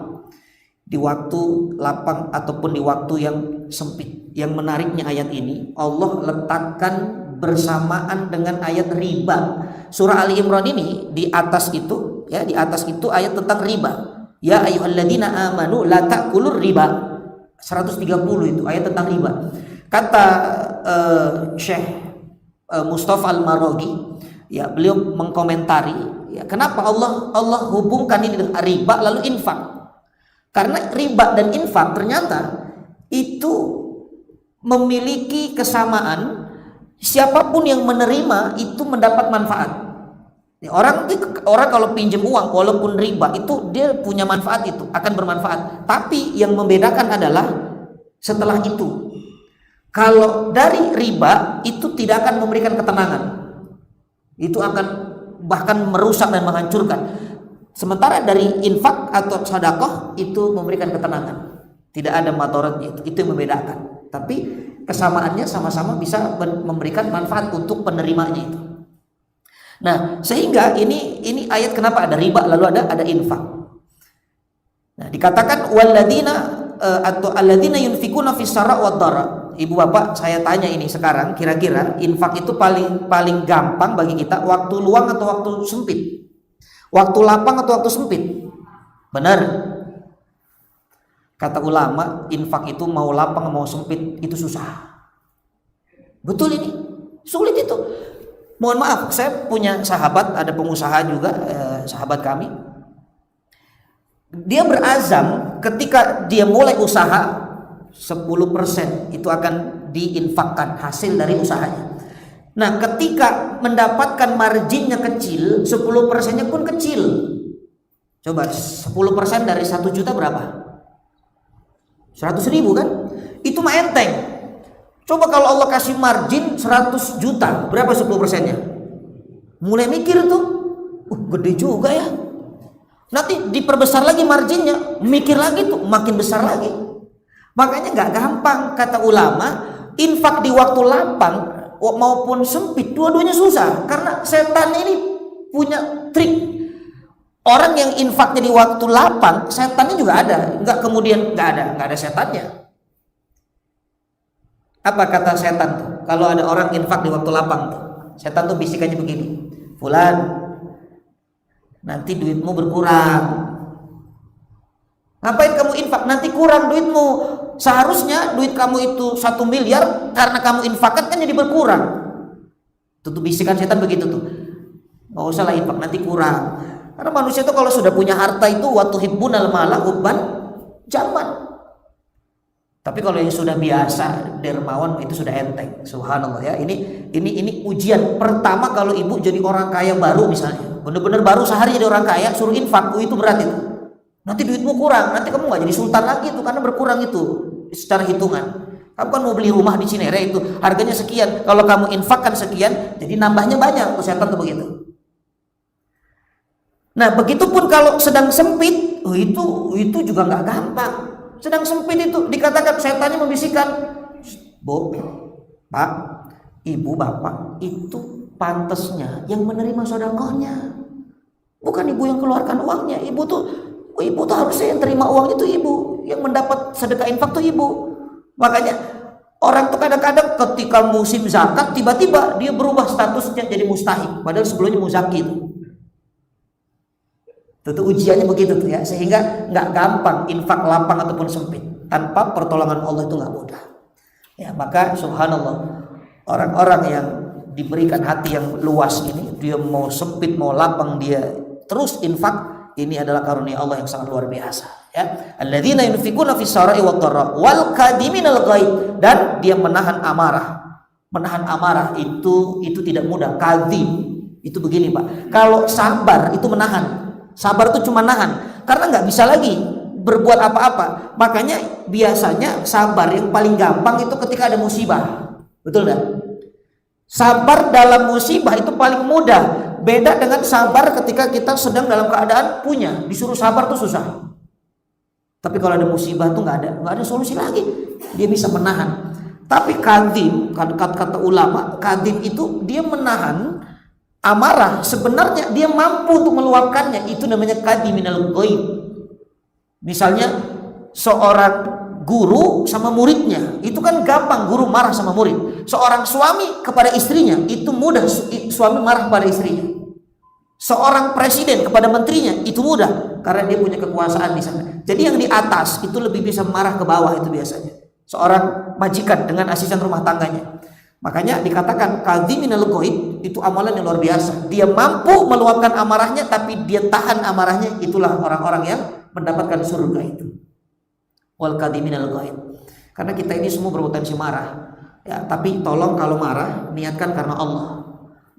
di waktu lapang ataupun di waktu yang sempit. Yang menariknya ayat ini, Allah letakkan bersamaan dengan ayat riba. Surah Ali Imran ini di atas itu, ya, di atas itu ayat tentang riba. Ya ayyuhalladzina amanu la ta'kulur riba. 130 itu ayat tentang riba. Kata Syekh Mustafa Al-Maraghi, ya, beliau mengkomentari, ya, kenapa Allah hubungkan ini dengan riba lalu infak. Karena riba dan infak ternyata itu memiliki kesamaan, siapapun yang menerima itu mendapat manfaat. Ya, orang kalau pinjam uang walaupun riba itu dia punya manfaat, itu akan bermanfaat. Tapi yang membedakan adalah setelah itu, kalau dari riba itu tidak akan memberikan ketenangan, itu akan bahkan merusak dan menghancurkan. Sementara dari infak atau sedekah itu memberikan ketenangan, tidak ada madaratnya, itu yang membedakan. Tapi kesamaannya sama-sama bisa memberikan manfaat untuk penerimanya itu. Nah, sehingga ini ayat kenapa ada riba lalu ada infak. Nah, dikatakan waladina atau alladzina yunfikuna fis sarra wad dharra. Ibu bapak, saya tanya ini sekarang, kira-kira infak itu paling gampang bagi kita waktu luang atau waktu sempit? Waktu lapang atau waktu sempit? Benar. Kata ulama, infak itu mau lapang mau sempit itu susah. Betul ini, sulit itu. Mohon maaf, saya punya sahabat, ada pengusaha juga, sahabat kami. Dia berazam ketika dia mulai usaha 10% itu akan diinfakkan hasil dari usahanya. Nah, ketika mendapatkan marginnya kecil, 10%-nya pun kecil. Coba 10% dari 1 juta berapa? 100.000 kan? Itu mah enteng. Coba kalau Allah kasih margin 100 juta, berapa 10%-nya? Mulai mikir tuh, gede juga ya. Nanti diperbesar lagi marginnya, mikir lagi tuh, makin besar lagi. Makanya nggak gampang, kata ulama, infak di waktu lapang maupun sempit, dua-duanya susah. Karena setan ini punya trik. Orang yang infaknya di waktu lapang, setannya juga ada. Nggak ada setannya. Apa kata setan tuh? Kalau ada orang infak di waktu lapang tuh, setan tuh bisikannya begini, fulan, nanti duitmu berkurang. Ngapain kamu infak? Nanti kurang duitmu. Seharusnya duit kamu itu 1 miliar, karena kamu infakkan kan jadi berkurang. Tuh bisikan setan begitu tuh. Nggak usah lah infak, nanti kurang. Karena manusia itu kalau sudah punya harta itu wa tuhibbunal mala hubban jamman. Tapi kalau yang sudah biasa dermawan itu sudah enteng. Subhanallah ya. Ini ujian pertama kalau ibu jadi orang kaya baru misalnya. Benar-benar baru sehari jadi orang kaya, suruh infak, itu berat itu. Nanti duitmu kurang, nanti kamu nggak jadi sultan lagi itu karena berkurang itu secara hitungan. Kamu kan mau beli rumah di Cinere itu harganya sekian. Kalau kamu infakkan sekian, jadi nambahnya banyak. Setan tuh begitu. Nah, begitupun kalau sedang sempit, itu juga nggak gampang. Sedang sempit itu dikatakan setannya membisikkan, Bu, Pak, Ibu, Bapak itu pantasnya yang menerima sedekahnya, bukan ibu yang keluarkan uangnya. Ibu tuh harusnya yang terima uang itu ibu, yang mendapat sedekah infak tuh ibu. Makanya orang tuh kadang-kadang ketika musim zakat tiba-tiba dia berubah statusnya jadi mustahik, padahal sebelumnya muzaki itu. Itu ujiannya begitu tuh ya, sehingga nggak gampang infak lapang ataupun sempit. Tanpa pertolongan Allah itu nggak mudah. Ya, maka subhanallah, orang-orang yang diberikan hati yang luas ini, dia mau sempit mau lapang dia terus infak, ini adalah karunia Allah yang sangat luar biasa. Ya, alladzina yunfikuna fis sarai wad dharra wal kadiminal ghaid, dan dia menahan amarah. Menahan amarah itu tidak mudah. Kadim itu begini Pak, kalau sabar itu menahan. Sabar itu cuma nahan, karena nggak bisa lagi berbuat apa-apa. Makanya biasanya sabar yang paling gampang itu ketika ada musibah. Betul nggak? Sabar dalam musibah itu paling mudah. Beda dengan sabar ketika kita sedang dalam keadaan punya. Disuruh sabar tuh susah. Tapi kalau ada musibah tuh nggak ada solusi lagi. Dia bisa menahan. Tapi kadim, kata ulama, kadim itu dia menahan amarah, sebenarnya dia mampu untuk meluapkannya. Itu namanya kadiminal ghaib. Misalnya seorang guru sama muridnya, itu kan gampang guru marah sama murid. Seorang suami kepada istrinya, itu mudah suami marah kepada istrinya. Seorang presiden kepada menterinya, itu mudah karena dia punya kekuasaan di sana. Jadi yang di atas itu lebih bisa marah ke bawah itu biasanya. seorang majikan dengan asisten rumah tangganya. Makanya dikatakan kadhiminal ghaid itu amalan yang luar biasa. Dia mampu meluapkan amarahnya tapi dia tahan amarahnya. Itulah orang-orang yang mendapatkan surga itu. Wal kadhiminal ghaid. Karena kita ini semua berpotensi marah. Ya, tapi tolong kalau marah niatkan karena Allah.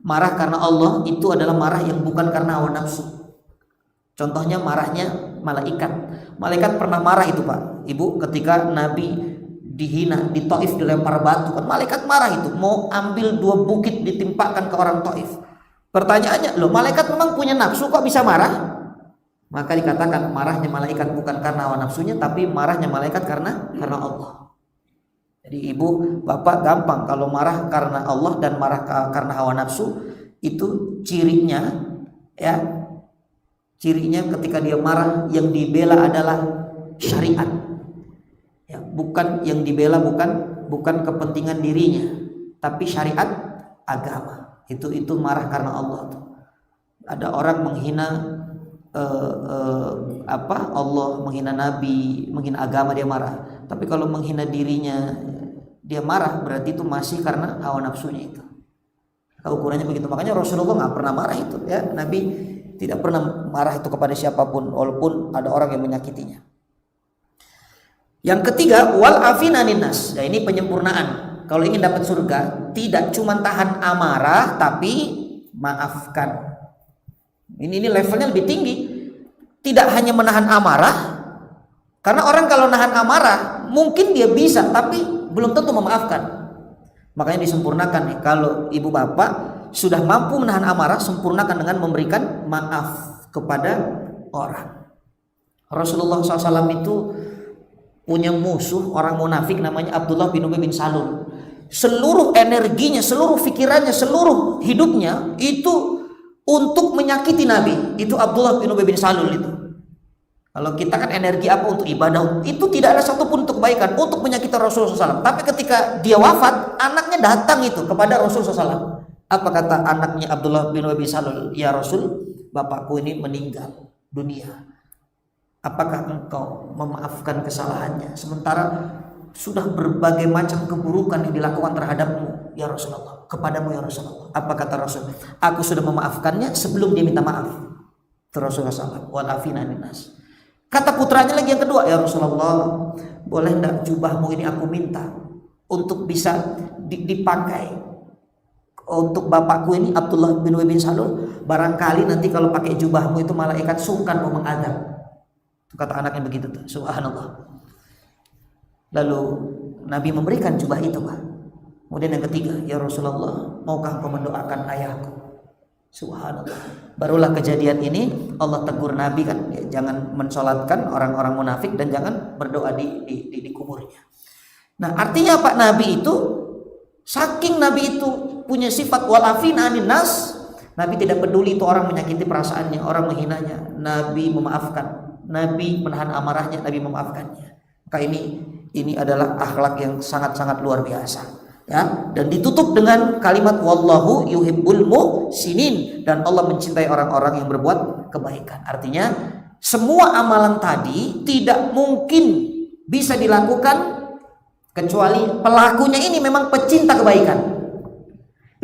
Marah karena Allah itu adalah marah yang bukan karena hawa nafsu. Contohnya marahnya malaikat. Malaikat pernah marah itu Pak, Ibu, ketika Nabi dihina di Taif, dilempar batu kan, malaikat marah itu, mau ambil 2 bukit ditimpakan ke orang Taif. Pertanyaannya, loh malaikat memang punya nafsu kok bisa marah? Maka dikatakan marahnya malaikat bukan karena hawa nafsunya, tapi marahnya malaikat karena Allah. Jadi ibu bapak gampang kalau marah karena Allah dan marah karena hawa nafsu itu cirinya ya, cirinya ketika dia marah yang dibela adalah syariat. Ya, bukan yang dibela bukan kepentingan dirinya, tapi syariat agama. Itu marah karena Allah. Ada orang menghina Allah, menghina Nabi, menghina agama, dia marah. Tapi kalau menghina dirinya dia marah, berarti itu masih karena hawa nafsunya itu. Ukurannya begitu. Makanya Rasulullah nggak pernah marah itu ya. Nabi tidak pernah marah itu kepada siapapun walaupun ada orang yang menyakitinya. Yang ketiga, wal afina ninas. Nah, ini penyempurnaan. Kalau ingin dapat surga, tidak cuma tahan amarah tapi maafkan. Ini levelnya lebih tinggi. Tidak hanya menahan amarah. Karena orang kalau nahan amarah mungkin dia bisa tapi belum tentu memaafkan. Makanya disempurnakan nih. Kalau ibu bapak sudah mampu menahan amarah, sempurnakan dengan memberikan maaf kepada orang. Rasulullah SAW itu punya musuh orang munafik namanya Abdullah bin Ubay bin Salul. Seluruh energinya, seluruh pikirannya, seluruh hidupnya itu untuk menyakiti Nabi. Itu Abdullah bin Ubay bin Salul itu. Kalau kita kan energi apa untuk ibadah, itu tidak ada satupun untuk kebaikan, untuk menyakiti Rasulullah SAW. Tapi ketika dia wafat, anaknya datang itu kepada Rasulullah SAW. Apa kata anaknya Abdullah bin Ubay bin Salul? Ya Rasul, bapakku ini meninggal dunia. Apakah engkau memaafkan kesalahannya? Sementara sudah berbagai macam keburukan yang dilakukan terhadapmu ya Rasulullah, kepadamu ya Rasulullah. Apa kata Rasul? Aku sudah memaafkannya sebelum dia minta maaf. Rasulullah SAW. Wal afina ninas. Kata putranya lagi yang kedua, ya Rasulullah, boleh enggak jubahmu ini aku minta untuk bisa dipakai untuk bapakku ini Abdullah bin Ubay bin Salul. Barangkali nanti kalau pakai jubahmu itu malaikat sungkan mau mengadab. Kata anaknya begitu tuh, subhanallah. Lalu Nabi memberikan jubah itu Pak. Kemudian yang ketiga, ya Rasulullah, maukah kau mendoakan ayahku? Subhanallah. Barulah kejadian ini Allah tegur Nabi kan, ya, jangan mensolatkan orang-orang munafik dan jangan berdoa di kuburnya. Nah artinya Pak, Nabi itu saking Nabi itu punya sifat walafin anin nas, Nabi tidak peduli itu orang menyakiti perasaannya, orang menghinanya, Nabi memaafkan. Nabi menahan amarahnya, Nabi memaafkannya. Maka ini adalah akhlak yang sangat-sangat luar biasa, ya. Dan ditutup dengan kalimat wallahu yuhibbul muhsinin, dan Allah mencintai orang-orang yang berbuat kebaikan. Artinya semua amalan tadi tidak mungkin bisa dilakukan kecuali pelakunya ini memang pecinta kebaikan.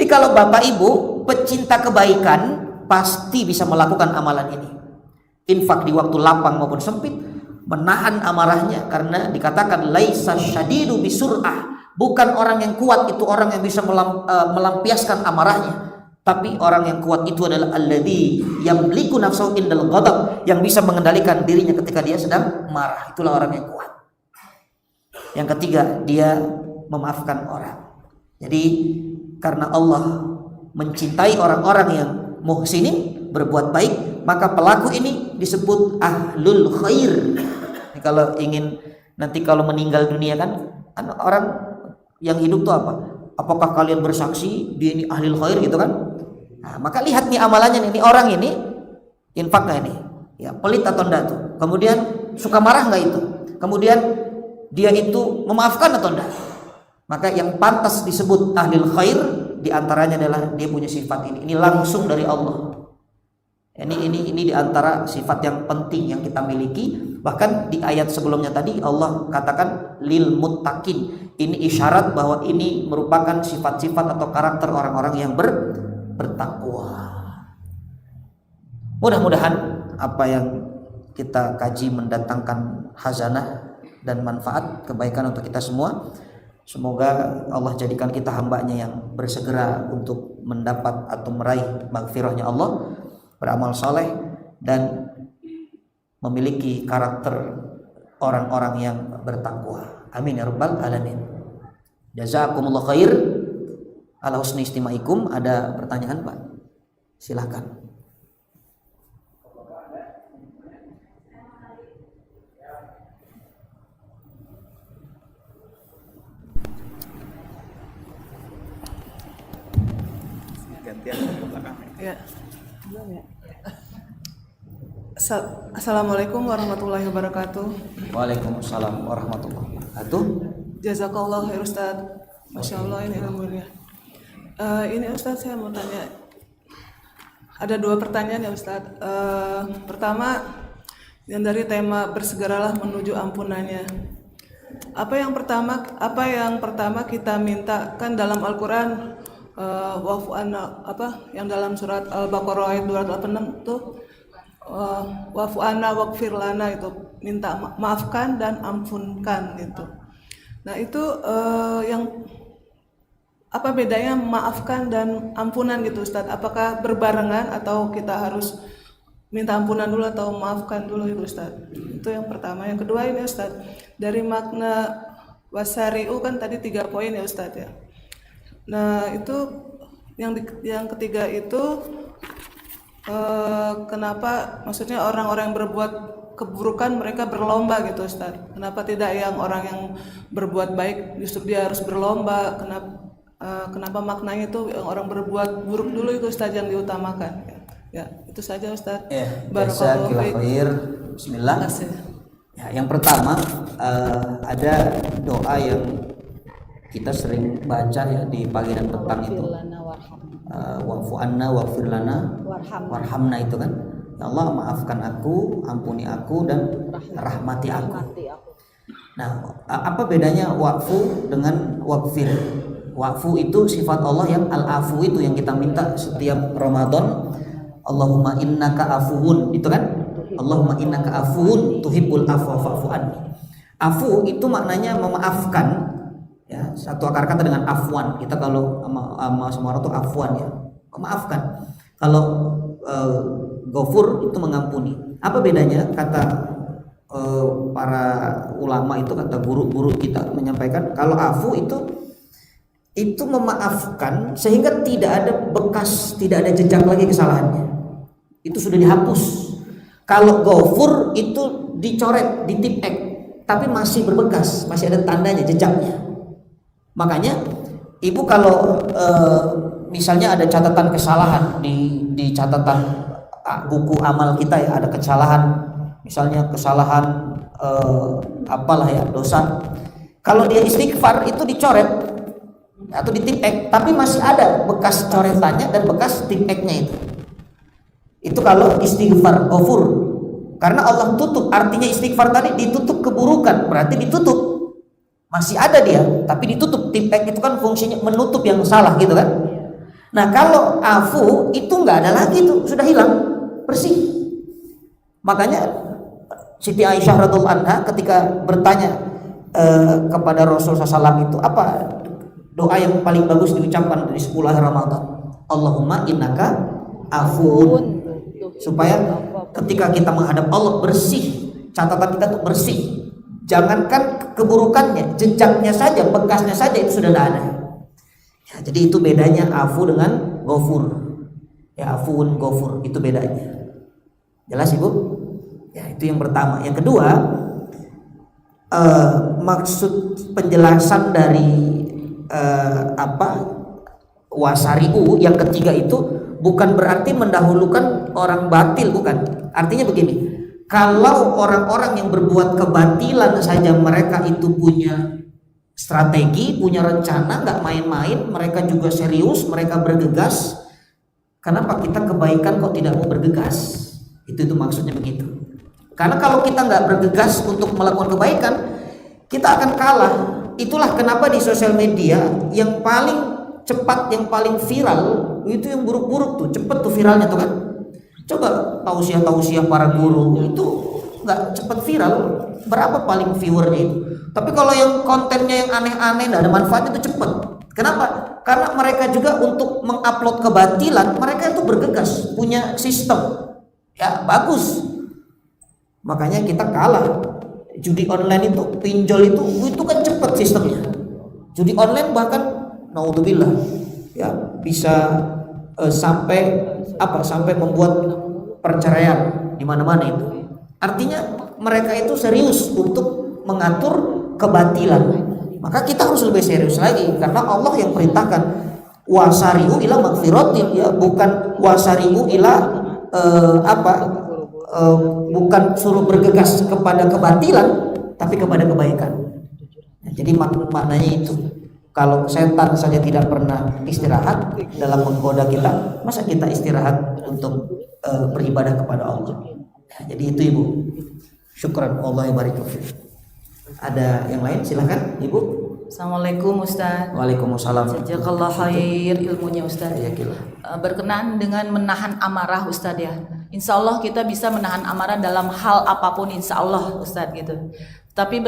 Jadi kalau Bapak Ibu pecinta kebaikan pasti bisa melakukan amalan ini. Infak di waktu lapang maupun sempit, menahan amarahnya, karena dikatakan laisa syadidu bisur'ah, bukan orang yang kuat itu orang yang bisa melampiaskan amarahnya, tapi orang yang kuat itu adalah alladzi yamliku nafsahu indal ghadab, yang bisa mengendalikan dirinya ketika dia sedang marah. Itulah orang yang kuat. Yang ketiga, dia memaafkan orang. Jadi karena Allah mencintai orang-orang yang muhsinin, berbuat baik, maka pelaku ini disebut ahlul khair. Ini kalau ingin nanti kalau meninggal dunia kan orang yang hidup tuh apa? Apakah kalian bersaksi dia ini ahlul khair gitu kan? Nah, maka lihat nih amalannya nih, orang ini infak nggak ini? Ya, pelit atau enggak tuh? Kemudian suka marah nggak itu? Kemudian dia itu memaafkan atau enggak? Maka yang pantas disebut ahlul khair diantaranya adalah dia punya sifat ini. Ini langsung dari Allah. Ini di antara sifat yang penting yang kita miliki. Bahkan di ayat sebelumnya tadi Allah katakan lil muttaqin. Ini isyarat bahwa ini merupakan sifat-sifat atau karakter orang-orang yang bertakwa. Mudah-mudahan apa yang kita kaji mendatangkan hazanah dan manfaat kebaikan untuk kita semua. Semoga Allah jadikan kita hambanya yang bersegera untuk mendapat atau meraih maghfirahnya Allah, beramal saleh dan memiliki karakter orang-orang yang bertakwa. Amin ya rabbal alamin. Jazakumullah khair ala husni istimaikum. Ada pertanyaan, Pak? Silakan. Ya. Assalamualaikum warahmatullahi wabarakatuh. Waalaikumsalam warahmatullahi wabarakatuh. Jazakallah khair Ustaz. Masya Allah, ini ilmunya. Ini Ustaz, saya mau tanya. Ada 2 pertanyaan ya Ustaz. Pertama, yang dari tema bersegeralah menuju ampunannya. Apa yang pertama kita minta kan dalam Al-Qur'an, wa'fu anna, yang dalam surat Al-Baqarah ayat 286 tuh, wa'fu anna waghfir lana, itu minta maafkan dan ampunkan gitu. Nah itu yang apa bedanya maafkan dan ampunan gitu Ustaz? Apakah berbarengan atau kita harus minta ampunan dulu atau maafkan dulu itu Ustaz? Itu yang pertama. Yang kedua ini Ustaz, dari makna wasari'u kan tadi 3 poin ya Ustaz ya. Nah itu yang ketiga itu kenapa maksudnya orang-orang yang berbuat keburukan mereka berlomba gitu Ustaz? Kenapa tidak yang orang yang berbuat baik justru dia harus berlomba? Kenapa maknanya itu yang orang berbuat buruk dulu itu Ustaz yang diutamakan? Ya itu saja Ustaz. Barakallahu fiik. Bismillah. Ya, yang pertama ada doa yang kita sering baca ya di pagi dan petang itu, wa'fu anna waghfir lana warhamna, itu kan, ya Allah maafkan aku, ampuni aku dan rahmati aku. Nah, apa bedanya wa'fu dengan waghfir? Wa'fu itu sifat Allah yang al-afu, itu yang kita minta setiap Ramadan. Allahumma innaka afuwun, itu kan, Allahumma innaka afuwun tuhibbul afwa fa'fu anni. Afu itu maknanya memaafkan. Ya, satu akar kata dengan afwan. Kita kalau sama semua orang itu afwan ya, memaafkan. Kalau ghafur itu mengampuni. Apa bedanya? Kata para ulama itu, kata guru-guru kita menyampaikan, kalau afu itu memaafkan sehingga tidak ada bekas, tidak ada jejak lagi kesalahannya. Itu sudah dihapus. Kalau ghafur itu dicoret, ditipek, tapi masih berbekas, masih ada tandanya, jejaknya. Makanya ibu kalau misalnya ada catatan kesalahan di catatan buku amal kita ya, ada kesalahan, misalnya kesalahan apalah ya, dosa, kalau dia istighfar itu dicoret atau ditipek, tapi masih ada bekas coretannya dan bekas tipeknya itu kalau istighfar ghafur. Karena Allah tutup, artinya istighfar tadi ditutup keburukan, berarti ditutup. Masih ada dia, tapi ditutup. Tipek itu kan fungsinya menutup yang salah gitu kan. Nah kalau afu itu nggak ada lagi, tuh sudah hilang, bersih. Makanya Siti Aisyah radhiallahu anha ketika bertanya kepada Rasul SAW itu, apa doa yang paling bagus diucapkan di 10 hari Ramadan? Allahumma innaka afuun. Supaya ketika kita menghadap Allah bersih, catatan kita tuh bersih. Jangankan keburukannya, jejaknya saja, bekasnya saja itu sudah tidak ada. Ya, jadi itu bedanya afu dengan ghafur. Ya, afuun ghafur itu bedanya. Jelas Ibu? Ya, itu yang pertama. Yang kedua, maksud penjelasan dari wasari'u yang ketiga itu bukan berarti mendahulukan orang batil, bukan. Artinya begini. Kalau orang-orang yang berbuat kebatilan saja mereka itu punya strategi, punya rencana, nggak main-main, mereka juga serius, mereka bergegas. Kenapa kita kebaikan kok tidak mau bergegas? Itu maksudnya begitu. Karena kalau kita nggak bergegas untuk melakukan kebaikan, kita akan kalah. Itulah kenapa di sosial media yang paling cepat, yang paling viral itu yang buruk-buruk tuh, cepet tuh viralnya tuh kan. Coba tausiah para guru itu nggak cepet viral, berapa paling viewernya itu. Tapi kalau yang kontennya yang aneh-aneh, nggak ada manfaatnya itu cepet. Kenapa? Karena mereka juga untuk mengupload kebatilan, mereka itu bergegas, punya sistem. Ya bagus. Makanya kita kalah. Judi online itu, pinjol itu kan cepat sistemnya. Judi online bahkan naudzubillah ya bisa sampai membuat perceraian di mana-mana itu. Artinya mereka itu serius untuk mengatur kebatilan. Maka kita harus lebih serius lagi karena Allah yang perintahkan wasari'u ila magfiratin, ya bukan wasari'u ila bukan suruh bergegas kepada kebatilan tapi kepada kebaikan. Jadi maknanya itu. Kalau setan saja tidak pernah istirahat dalam menggoda kita, masa kita istirahat untuk beribadah kepada Allah. Jadi itu Ibu. Syukran, Allah barik fiik. Ada yang lain? Silakan Ibu. Assalamualaikum Ustaz. Waalaikumsalam. Jazakallah khair ilmunya Ustaz. Ya, Berkenaan dengan menahan amarah Ustaz ya. Insya Allah kita bisa menahan amarah dalam hal apapun insya Allah Ustaz gitu. Tapi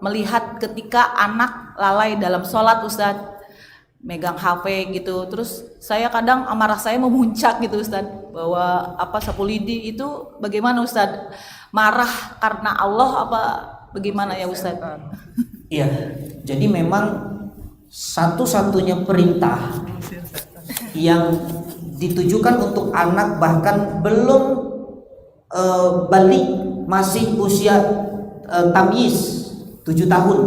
melihat ketika anak lalai dalam sholat Ustaz, megang HP gitu, terus saya kadang amarah saya memuncak gitu Ustaz, bahwa sapu lidi itu bagaimana Ustaz? Marah karena Allah apa bagaimana ya Ustaz? Iya, jadi memang satu-satunya perintah yang ditujukan untuk anak bahkan belum balik, masih usia tamyiz 7 tahun,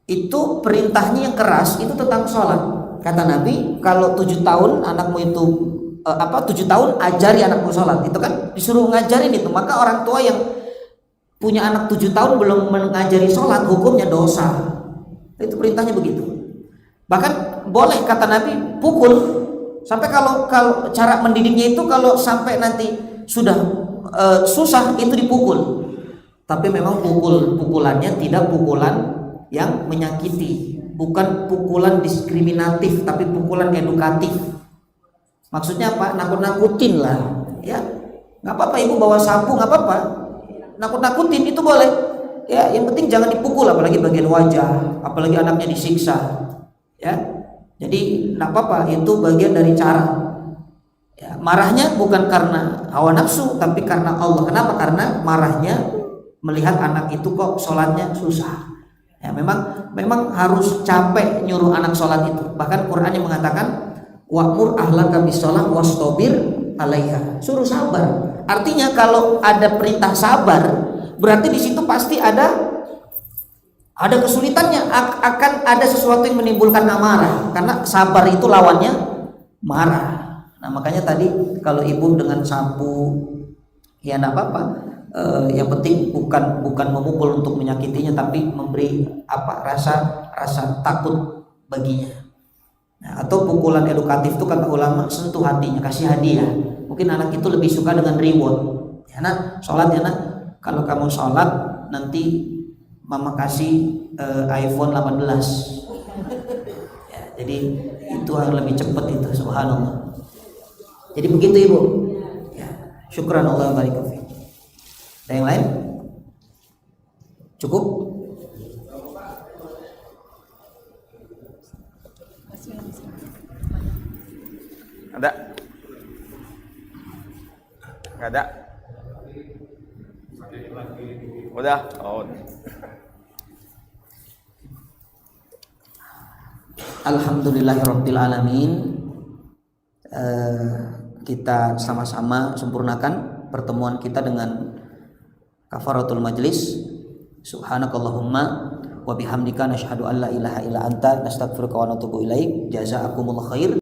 itu perintahnya yang keras itu tentang sholat. Kata Nabi, kalau 7 tahun anakmu itu 7 tahun ajari anakmu sholat, itu kan disuruh ngajarin itu. Maka orang tua yang punya anak 7 tahun belum mengajari sholat, hukumnya dosa. Itu perintahnya begitu. Bahkan boleh kata Nabi pukul, sampai kalau cara mendidiknya itu kalau sampai nanti sudah susah itu dipukul. Tapi memang pukulannya tidak pukulan yang menyakiti, bukan pukulan diskriminatif, tapi pukulan edukatif. Maksudnya apa? Nakut-nakutin lah, ya. Nggak apa-apa Ibu bawa sapu, nggak apa-apa. Nakut-nakutin itu boleh, ya. Yang penting jangan dipukul, apalagi bagian wajah, apalagi anaknya disiksa, ya. Jadi nggak apa-apa, itu bagian dari cara. Ya, marahnya bukan karena hawa nafsu, tapi karena Allah. Kenapa? Karena marahnya melihat anak itu kok sholatnya susah. Ya, memang harus capek nyuruh anak sholat itu. Bahkan Quran yang mengatakan wa'mur ahlaka bis-sholah wastabir 'alaiha. Suruh sabar. Artinya kalau ada perintah sabar, berarti di situ pasti ada kesulitannya, akan ada sesuatu yang menimbulkan amarah. Karena sabar itu lawannya marah. Nah, makanya tadi kalau Ibu dengan sapu ya enggak apa-apa. Yang penting bukan memukul untuk menyakitinya, tapi memberi rasa takut baginya. Nah, atau pukulan edukatif itu kata ulama sentuh hatinya, kasih hadiah. Mungkin anak itu lebih suka dengan reward. Ya nak, sholat ya nak. Kalau kamu sholat nanti mama kasih iPhone 18. Ya, jadi itu akan lebih cepat itu, subhanallah. Jadi begitu Ibu. Ya, syukran Allah barik fiik. Ada yang lain? Cukup? Ada? Nggak ada? Udah? Oh. Alhamdulillahirabbil alamin. Kita sama-sama sempurnakan pertemuan kita dengan kafaratul majlis. Subhanakallahumma wa bihamdika nasyhadu an la ilaha illa anta nastaghfiruka wa natubu ilaik. Jazakumullah khair.